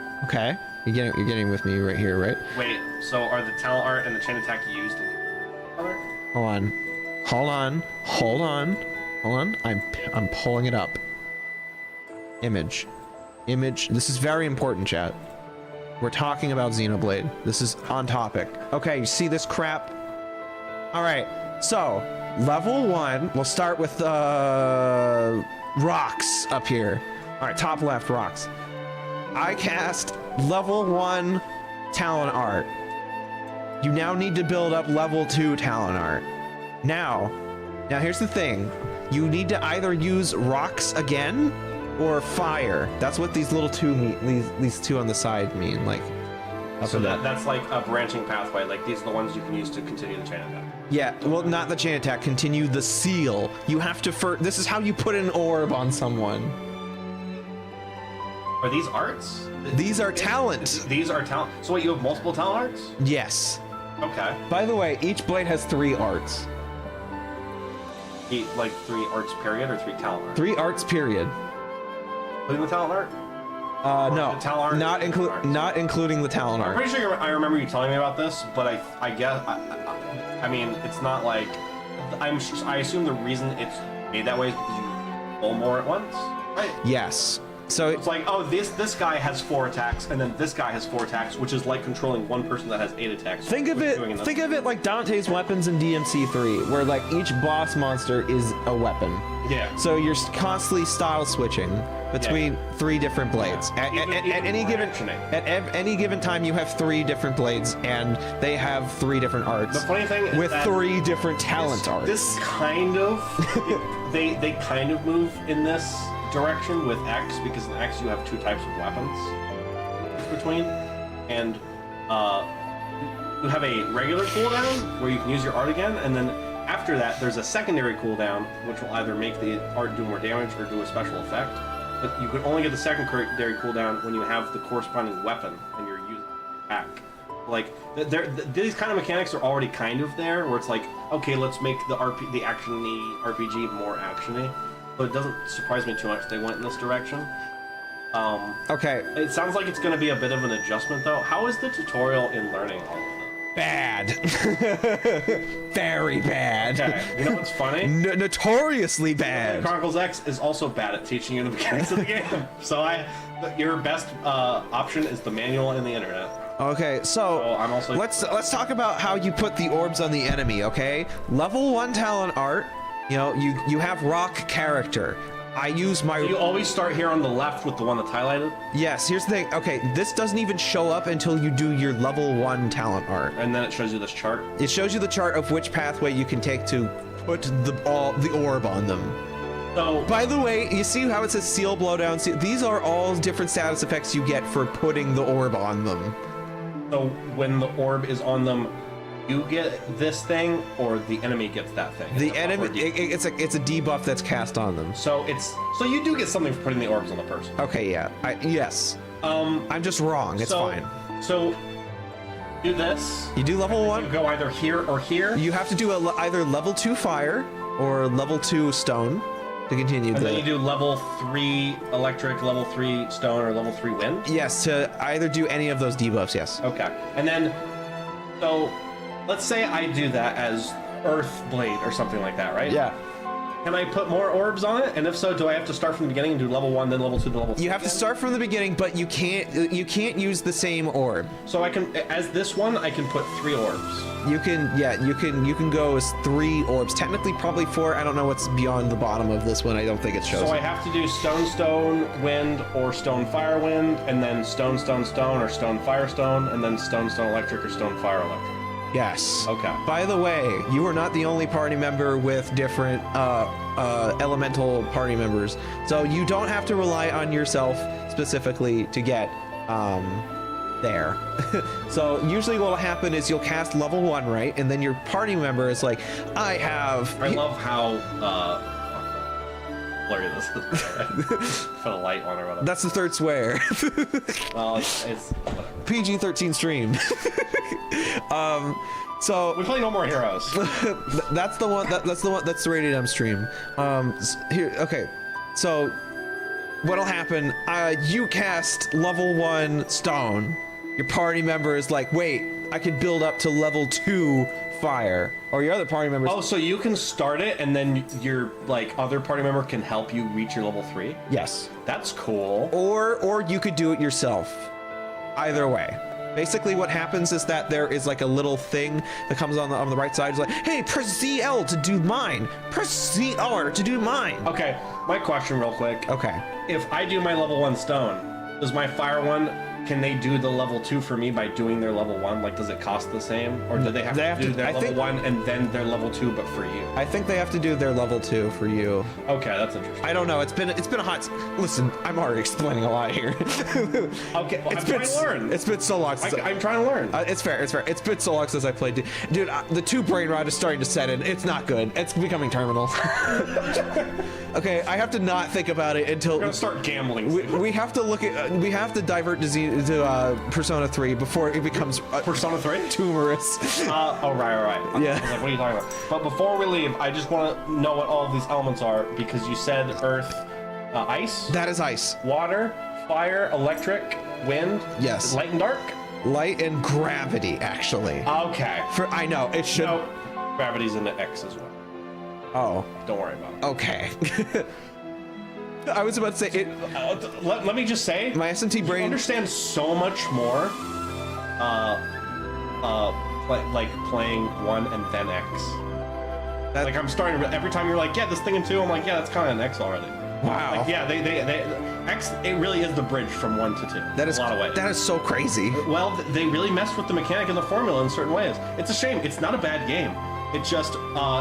You're getting with me right here, right? Wait, so are the talent art and the chain attack used in other? Hold on. I'm pulling it up. Image. This is very important, chat. We're talking about Xenoblade. This is on topic. Okay, you see this crap? All right. So, level 1, we'll start with rocks up here. All right, top left, rocks. I cast level 1 talent art. You now need to build up level 2 talent art. Now here's the thing. You need to either use rocks again or fire. That's what these little two mean. These two on the side mean, like. So that's like a branching pathway. Like these are the ones you can use to continue the chain attack. Yeah, well, not the chain attack. Continue the seal. You have to first. This is how you put an orb on someone. Are these arts? These are talent. These are talent. So wait, you have multiple talent arts? Yes. Okay. By the way, each blade has 3 arts. Like 3 arts period or 3 talent arts? 3 arts period. Including the talent art? No, the talent art not arts? not including the talent I'm art. pretty sure I remember you telling me about this, but I guess I mean it's not like I assume the reason it's made that way is because you roll more at once, right? Yes. So It's like, oh, this guy has 4 attacks, and then this guy has 4 attacks, which is like controlling one person that has 8 attacks. think of it like Dante's weapons in DMC3, where like each boss monster is a weapon. Yeah. So you're constantly style switching between 3 different blades. At any given any given time, you have 3 different blades, and they have 3 different arts. The funny thing is with that 3 different talent arts. This kind of they kind of move in this direction with X, because in X you have 2 types of weapons between, and you have a regular cooldown where you can use your art again, and then after that there's a secondary cooldown which will either make the art do more damage or do a special effect, but you can only get the secondary cooldown when you have the corresponding weapon and you're using it back. Like these kind of mechanics are already kind of there, where it's like, okay, let's make the action-y RPG more action-y. But it doesn't surprise me too much they went in this direction. Okay. It sounds like it's going to be a bit of an adjustment, though. How is the tutorial in learning all of them? Bad. Very bad. Okay, you know what's funny? Notoriously bad. Chronicles X is also bad at teaching you the mechanics of the game. So your best option is the manual and the internet. Okay, so I'm also let's talk about how you put the orbs on the enemy. Okay, level 1 talent art. You know, you have rock character. I use my. So you always start here on the left with the one that's highlighted. Yes. Here's the thing. Okay, this doesn't even show up until you do your level 1 talent art. And then it shows you this chart. It shows you the chart of which pathway you can take to put the orb on them. So, by the way, you see how it says seal, blowdown? These are all different status effects you get for putting the orb on them. So when the orb is on them, you get this thing, or the enemy gets that thing? The enemy, it's a debuff that's cast on them. So you do get something for putting the orbs on the person. Okay, yeah, yes. I'm just wrong. It's fine. So do this. You do level 1. You go either here or here. You have to do either level 2 fire or level 2 stone to continue. And then you do level 3 electric, level 3 stone, or level 3 wind. Yes, to either do any of those debuffs. Yes. Okay, and then so. Let's say I do that as Earth Blade or something like that, right? Yeah. Can I put more orbs on it? And if so, do I have to start from the beginning and do level 1, then level 2, then level 3? You have to start from the beginning, but you can't use the same orb. So I can, as this one, I can put 3 orbs. You can go as 3 orbs. Technically, probably 4. I don't know what's beyond the bottom of this one. I don't think it shows. So I have to do stone, wind, or stone, fire, wind, and then stone, or stone, fire, stone, and then stone, electric, or stone, fire, electric. Yes. Okay. By the way, you are not the only party member with different elemental party members, so you don't have to rely on yourself specifically to get there. So usually what will happen is you'll cast level 1, right? And then your party member is like, I love how blurry this is. Put a light on or whatever. That's the 3rd swear. Well, it's whatever. PG-13 stream. So we play No More Heroes. that's the one. That's the rated M stream. Here. Okay. So what'll happen? You cast level 1 stone. Your party member is like, wait, I can build up to level 2 fire. Or your other party members. Oh, so you can start it, and then your other party member can help you reach your level 3. Yes. That's cool. Or you could do it yourself. Either way. Basically, what happens is that there is like a little thing that comes on the right side. It's like, hey, press ZL to do mine. Press ZR to do mine. Okay, my question real quick. Okay. If I do my level 1 stone, does my fire one can they do the level 2 for me by doing their level 1? Like, does it cost the same, or do they have to do their I level think- 1 and then their level 2, but for you? I think they have to do their level 2 for you. Okay, that's interesting. I don't know. It's been a hot. Listen, I'm already explaining a lot here. Okay, well, I'm trying to learn. It's been so long since I'm trying to learn. it's fair. It's fair. It's been so long since I played. Dude, the 2 brain rot is starting to set in. It's not good. It's becoming terminal. Okay, I have to not think about it until We're gonna start gambling. we have to look at. We have to divert to Persona 3 before it becomes Persona 3? tumorous. Oh, right. Yeah. I was like, what are you talking about? But before we leave, I just want to know what all of these elements are, because you said earth, ice, That is ice. water, fire, electric, wind, Yes. light and dark. Light and gravity, actually. Okay. I know it should. No, gravity's in the X as well. Oh, Don't worry about it. okay. I was about to say it. Let me just say, My SMT you brain. understand so much more. Like playing 1 and then X. That- Like I'm starting to, every time you're like, yeah, this thing in 2, I'm like, yeah, that's kind of an X already. Wow. Like, yeah, they X. It really is the bridge from 1 to 2. That is in a lot of ways. That is so crazy. Well, they really messed with the mechanic and the formula in certain ways. It's a shame. It's not a bad game. It just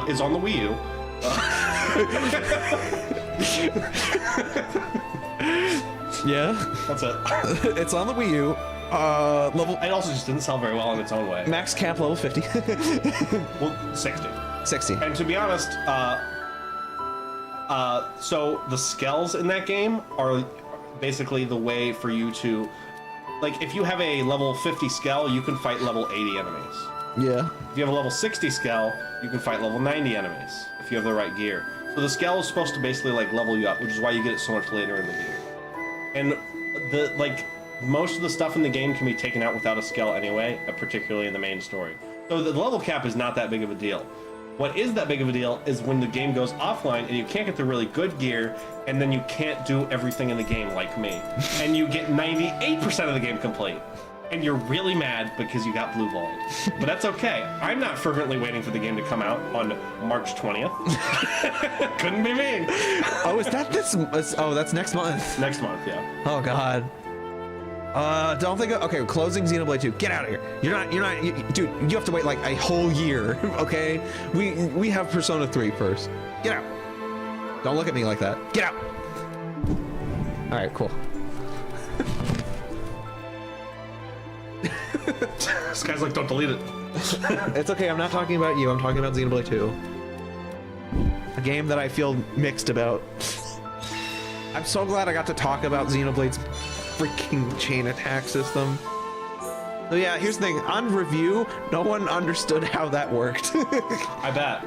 is on the Wii U. Yeah. That's it. It's on the Wii U. Level It also just didn't sell very well in its own way. max cap level 50. Well, 60. 60. And to be honest, so the skells in that game are basically the way for you to, like, if you have a level 50 skell, you can fight level 80 enemies. Yeah. If you have a level 60 skell, you can fight level 90 enemies if you have the right gear. So the skell is supposed to basically like level you up, which is why you get it so much later in the game. And most of the stuff in the game can be taken out without a skell anyway, particularly in the main story. So the level cap is not that big of a deal. What is that big of a deal is when the game goes offline and you can't get the really good gear, and then you can't do everything in the game like me, and you get 98% of the game complete. And you're really mad because you got blue balled. But that's okay. I'm not fervently waiting for the game to come out on March 20th. Couldn't be me. Oh, is that this? Oh, that's next month. Next month, yeah. Oh God. Don't think of, okay, closing Xenoblade 2. Get out of here. Dude, you have to wait like a whole year, okay? We have Persona 3 first. Get out. Don't look at me like that. Get out. All right, cool. This guy's like, don't delete it. It's okay, I'm not talking about you. I'm talking about Xenoblade 2. A game that I feel mixed about. I'm so glad I got to talk about Xenoblade's freaking chain attack system. So yeah, here's the thing. On review, no one understood how that worked. I bet.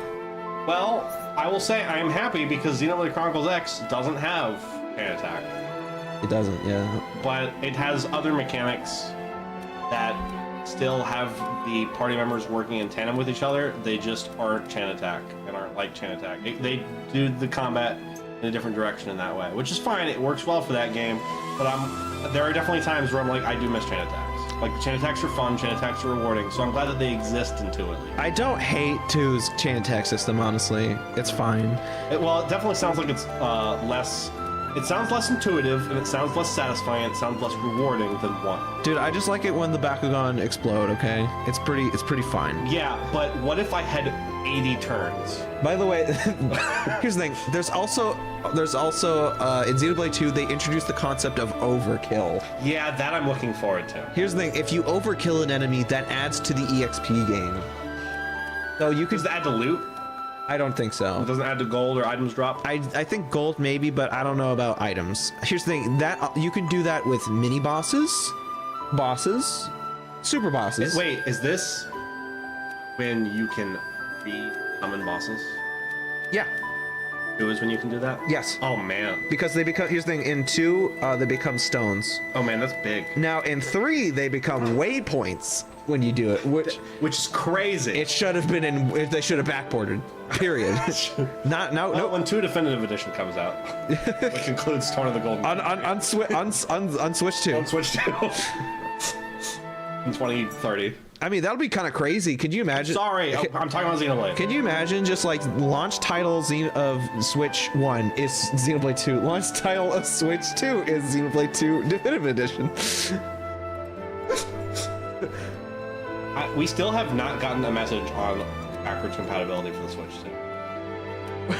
Well, I will say I am happy because Xenoblade Chronicles X doesn't have chain attack. It doesn't, yeah. But it has other mechanics that still have the party members working in tandem with each other. They just aren't chain attack and aren't like chain attack. They do the combat in a different direction in that way, which is fine. It works well for that game, but there are definitely times where I'm like, I do miss chain attacks. Like, chain attacks are fun, chain attacks are rewarding, so I'm glad that they exist intuitively. I don't hate 2's chain attack system, honestly. It's fine. Well, it definitely sounds like it's less. It sounds less intuitive, and it sounds less satisfying. It sounds less rewarding than 1. Dude, I just like it when the Bakugan explode, okay? It's pretty fine. Yeah, but what if I had 80 turns? By the way, here's the thing. There's also in Xenoblade 2 they introduced the concept of overkill. Yeah, that I'm looking forward to. Here's the thing. If you overkill an enemy, that adds to the EXP gain. So you could Does that add to loot? I don't think so. It doesn't add to gold or items drop? I think gold maybe, but I don't know about items. Here's the thing, that you can do that with mini bosses, super bosses. Wait, is this when you can re-summon bosses? Yeah. 2 is when you can do that? Yes. Oh man. Because they become, here's the thing, in 2, they become stones. Oh man, that's big. Now in 3, they become waypoints when you do it, which is crazy. it should have been they should have backported, period. Well, when 2 Definitive Edition comes out, which includes Torn of the Golden on Switch 2. on Switch 2. In 2030. I mean, that'll be kind of crazy. Could you imagine? Sorry, I'm talking about Xenoblade. Can you imagine just like launch title of Switch 1 is Xenoblade 2, launch title of Switch 2 is Xenoblade 2 Definitive Edition. we still have not gotten a message on backwards compatibility for the Switch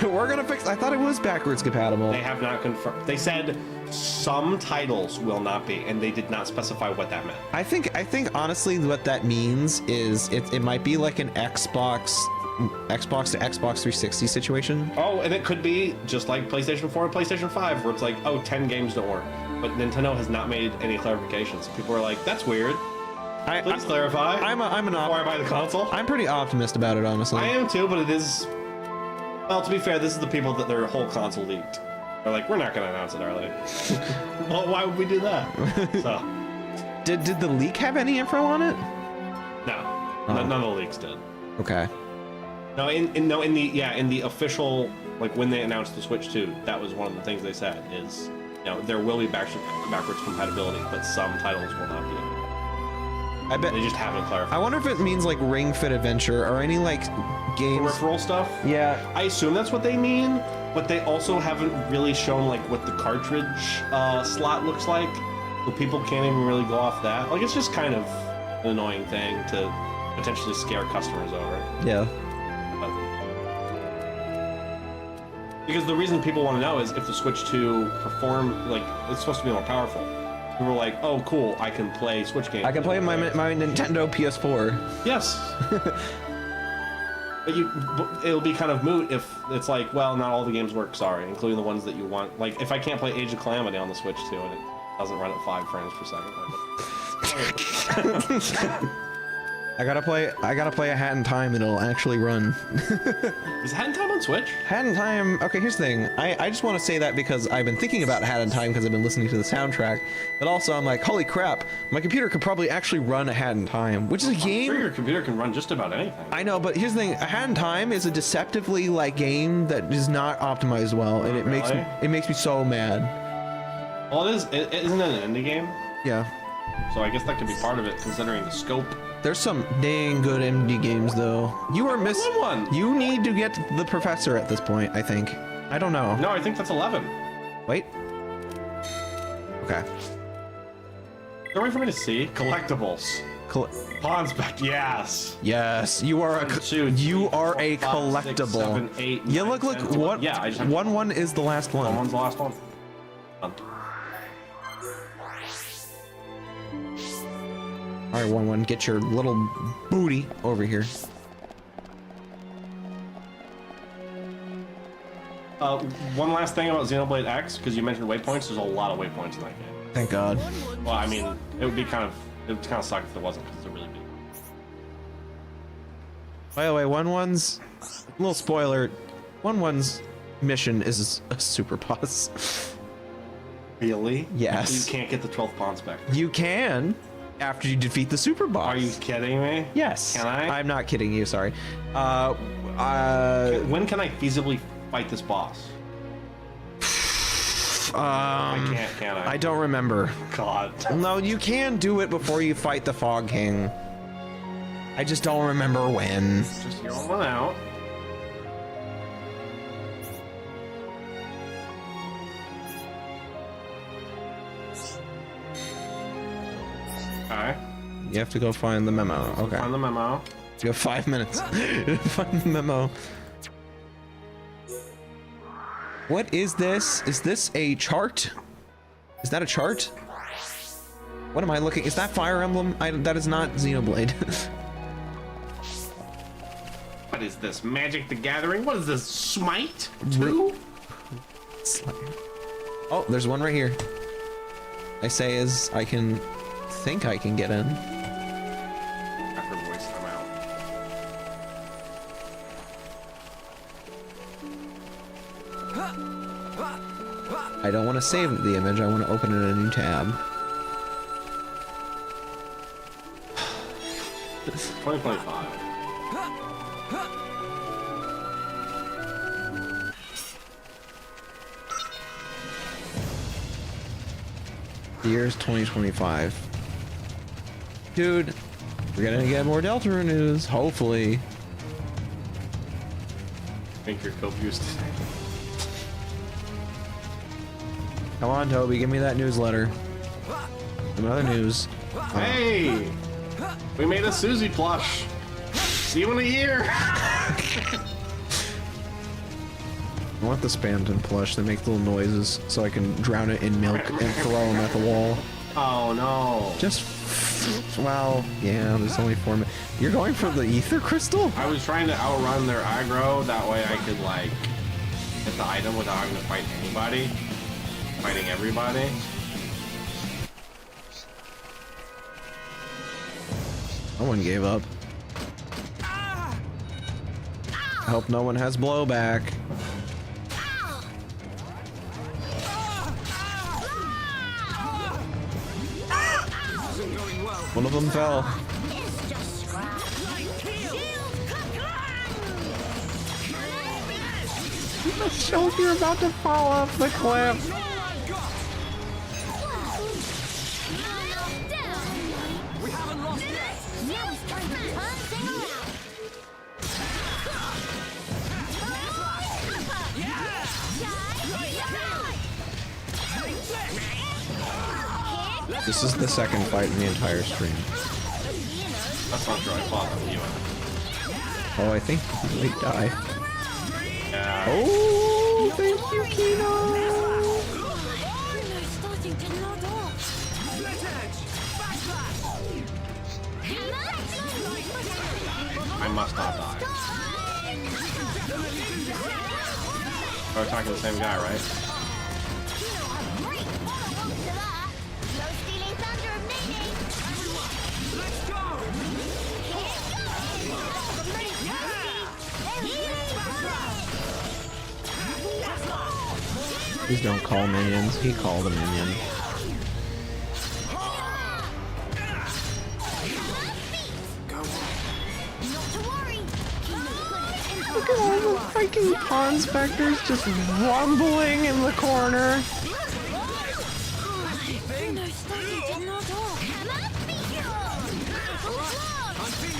2. We're gonna fix. I thought it was backwards compatible. They have not confirmed. They said some titles will not be, and they did not specify what that meant. I think honestly what that means is it might be like an Xbox to Xbox 360 situation. Oh, and it could be just like PlayStation 4 and PlayStation 5, where it's like, oh, 10 games don't work. But Nintendo has not made any clarifications. People are like, that's weird. Please clarify. I'm before I buy the console. I'm pretty optimistic about it, honestly. I am too, but it is. Well, to be fair, this is the people that their whole console leaked. They're like, we're not going to announce it early. Well, why would we do that? So. Did the leak have any info on it? No, none of the leaks did. Okay. No, in the official, like when they announced the Switch 2, that was one of the things they said is, you know, there will be backwards compatibility, but some titles will not be. I bet they just haven't clarified. I wonder if it means like Ring Fit Adventure or any like games. Peripheral stuff. Yeah. I assume that's what they mean, but they also haven't really shown like what the cartridge slot looks like, so people can't even really go off that. Like it's just kind of an annoying thing to potentially scare customers over. Yeah. Because the reason people want to know is if the Switch 2 perform, like, it's supposed to be more powerful. People are like, oh, cool, I can play Switch games. I can play my Nintendo PS4. Yes. But it'll be kind of moot if it's like, well, not all the games work, sorry, including the ones that you want. Like, if I can't play Age of Calamity on the Switch 2 and it doesn't run at 5 frames per second. I gotta play a Hat in Time and it'll actually run. Is Hat in Time on Switch? Hat in Time, okay, here's the thing. I just want to say that because I've been thinking about Hat in Time because I've been listening to the soundtrack, but also I'm like, holy crap, my computer could probably actually run a Hat in Time, which is a game. I'm sure your computer can run just about anything. I know, but here's the thing, a Hat in Time is a deceptively like game that is not optimized well, and it makes me so mad. Well, isn't it an indie game? Yeah. So I guess that could be part of it, considering the scope. There's some dang good indie games, though. You are missing one. You need to get the professor at this point, I think. I don't know. No, I think that's 11. Wait. Okay. Is there a way for me to see? Collectibles. Pawns back. Yes. Yes. You are a collectible. 6, 7, 8, yeah. 9, Look. 10, 12. What? Yeah. I just have 1 is the last one. 1's the last one. All right, 1, get your little booty over here. One last thing about Xenoblade X, because you mentioned waypoints. There's a lot of waypoints in that game. Thank God. Well, I mean, it would kind of suck if there wasn't, because it's a really big. By the way, 1's little spoiler. 1's mission is a super boss. Really? Yes. You can't get the 12th pawn spec. You can. After you defeat the super boss. Are you kidding me? Yes. Can I? I'm not kidding you, sorry. When can I feasibly fight this boss? I can't, can I? I don't remember. God. No, you can do it before you fight the Fog King. I just don't remember when. Just hear one out. Okay. You have to go find the memo. Okay. Find the memo. You have 5 minutes. Find the memo. What is this? Is this a chart? Is that a chart? What am I looking? Is that Fire Emblem? That is not Xenoblade. What is this? Magic the Gathering? What is this? Smite 2? Oh, there's one right here. I say as I can think I can get in. After voice, I'm out. I don't want to save the image. I want to open it in a new tab. 2025. The year's 2025. Dude, we're gonna get more Deltarune news, hopefully. I think you're confused. Come on, Toby, give me that newsletter. Some other news. Hey! We made a Susie plush. See you in a year. I want the Spamton plush. They make little noises so I can drown it in milk and throw them at the wall. Oh no. Just, well, yeah, there's only 4 minutes. You're going for the ether crystal? I was trying to outrun their aggro. That way I could like get the item without having to fight anybody. Fighting everybody. No one gave up. I hope no one has blowback. One of them fell. Shows you're about to fall off the cliff. We haven't lost yet. Now it's time to turn things around. This is the second fight in the entire stream. That's not true. I fought with you. Oh, I think he might die. Yeah. Oh, thank you, Kino. Starting to nod off. I must not die. We're talking to the same guy, right? Please don't call minions. He called a minion. Look at all the freaking pawn specters just rumbling in the corner.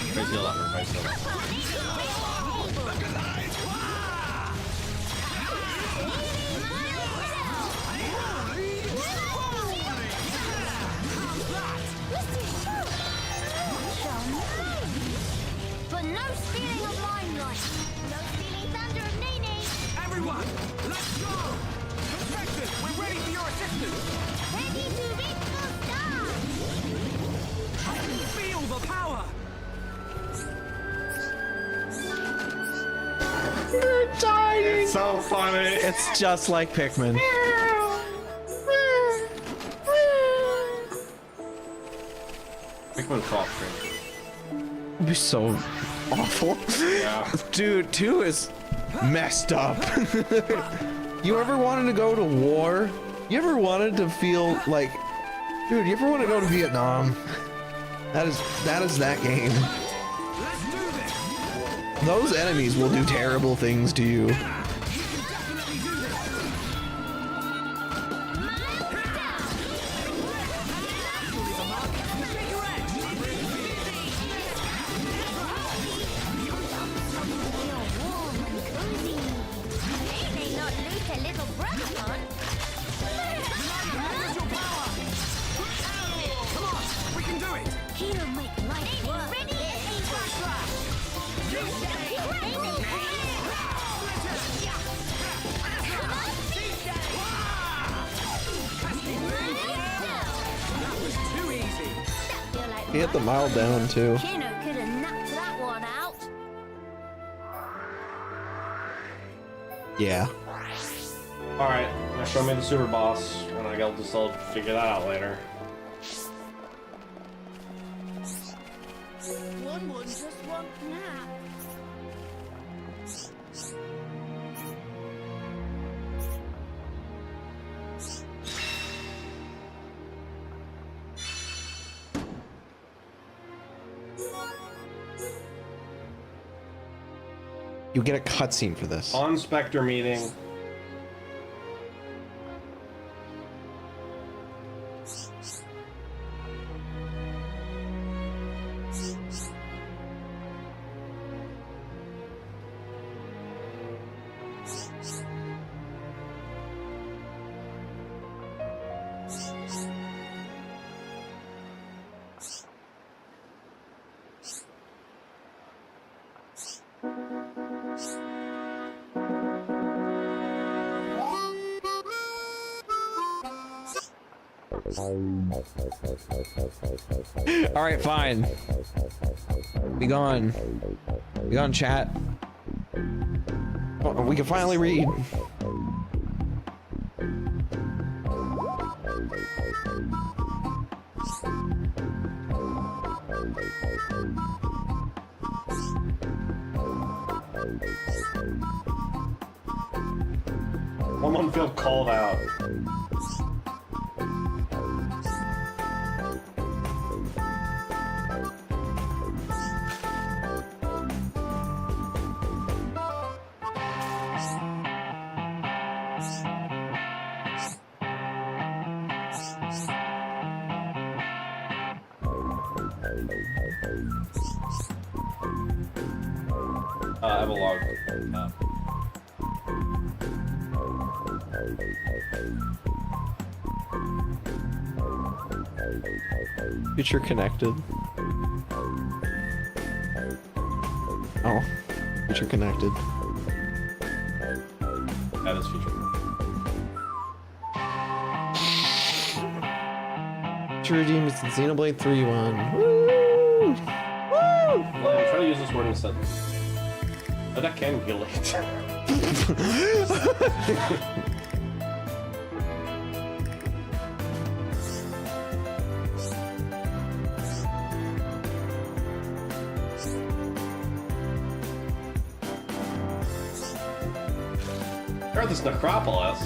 Everybody's healed up. Everybody's healed up. But no stealing of limelight. No stealing thunder of Nene. Everyone, let's go! Perfection, we're ready for your assistance! Ready to reach the stars. I can feel the power! They're dying. So funny. It's just like Pikmin. Pikmin fall stream. It'd be so awful. Yeah. Dude, 2 is messed up. You ever wanted to go to war? You ever wanted to feel like, dude, you ever want to go to Vietnam? That is that game. Let's do this! Those enemies will do terrible things to you. May not lose a little brother, son. Come on, we can do it! He'll make life work. Ready? Too easy! He hit the mile down too. Kino could have knocked that one out. Yeah. Alright, now show me the super boss, and I'll just figure that out later. One just won't nap. You get a cutscene for this. On Spectre meeting. All right, fine. Be gone. Be gone, chat. Oh, we can finally read. Someone feel called out. I have a log. Future connected. Oh, future connected. That is future. To redeem is Xenoblade 3-1. Woo! Woo! Well, I'm trying to use this word instead. Oh, that can be late. Heard this necropolis.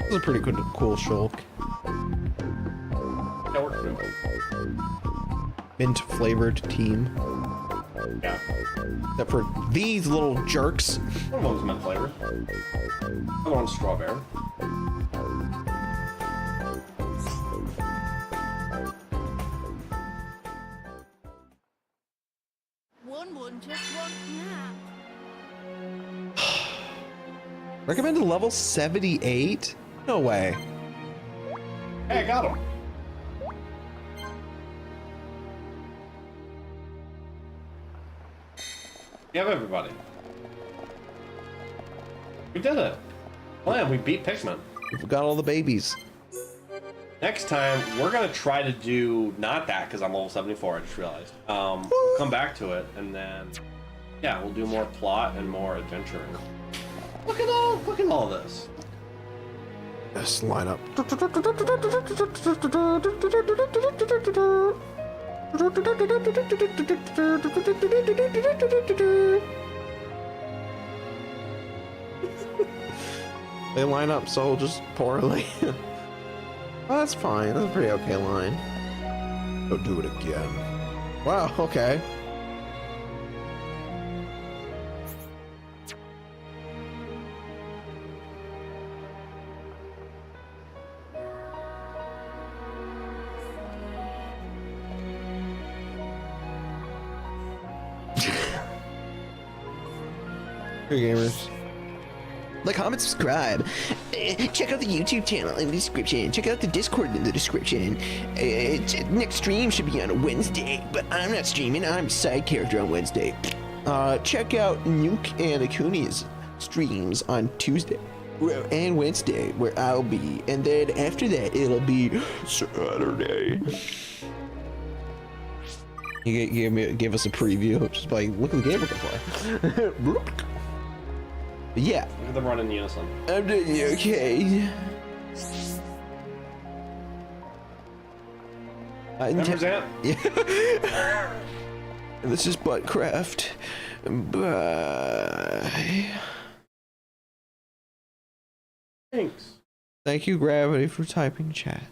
This is a pretty cool shulk. Yeah, we're pretty Mint flavored team. Yeah. Except for these little jerks. One of them's mint flavor. Other one's strawberry. One, just one nap. Recommended level 78? No way. Hey, I got him. We have everybody. We did it. Man, we beat Pikmin. We've got all the babies. Next time, we're gonna try to do not that because I'm level 74. I just realized. We'll come back to it, and then yeah, we'll do more plot and more adventuring. Look at all this. Let's line up. They line up so just poorly. Oh, that's fine. That's a pretty okay line. Don't do it again. Wow, okay. Hey gamers. Like, comment, subscribe. Check out the YouTube channel in the description. Check out the Discord in the description. Next stream should be on a Wednesday, but I'm not streaming. I'm a side character on Wednesday. Check out Nuke and Akuni's streams on Tuesday and Wednesday, where I'll be. And then after that, it'll be Saturday. He gave us a preview, just like, look at the game we're gonna play. Yeah. Look at them run in unison. I'm doing okay. 10%? Yeah. This is Buttcraft. Bye. Thanks. Thank you, Gravity, for typing chat.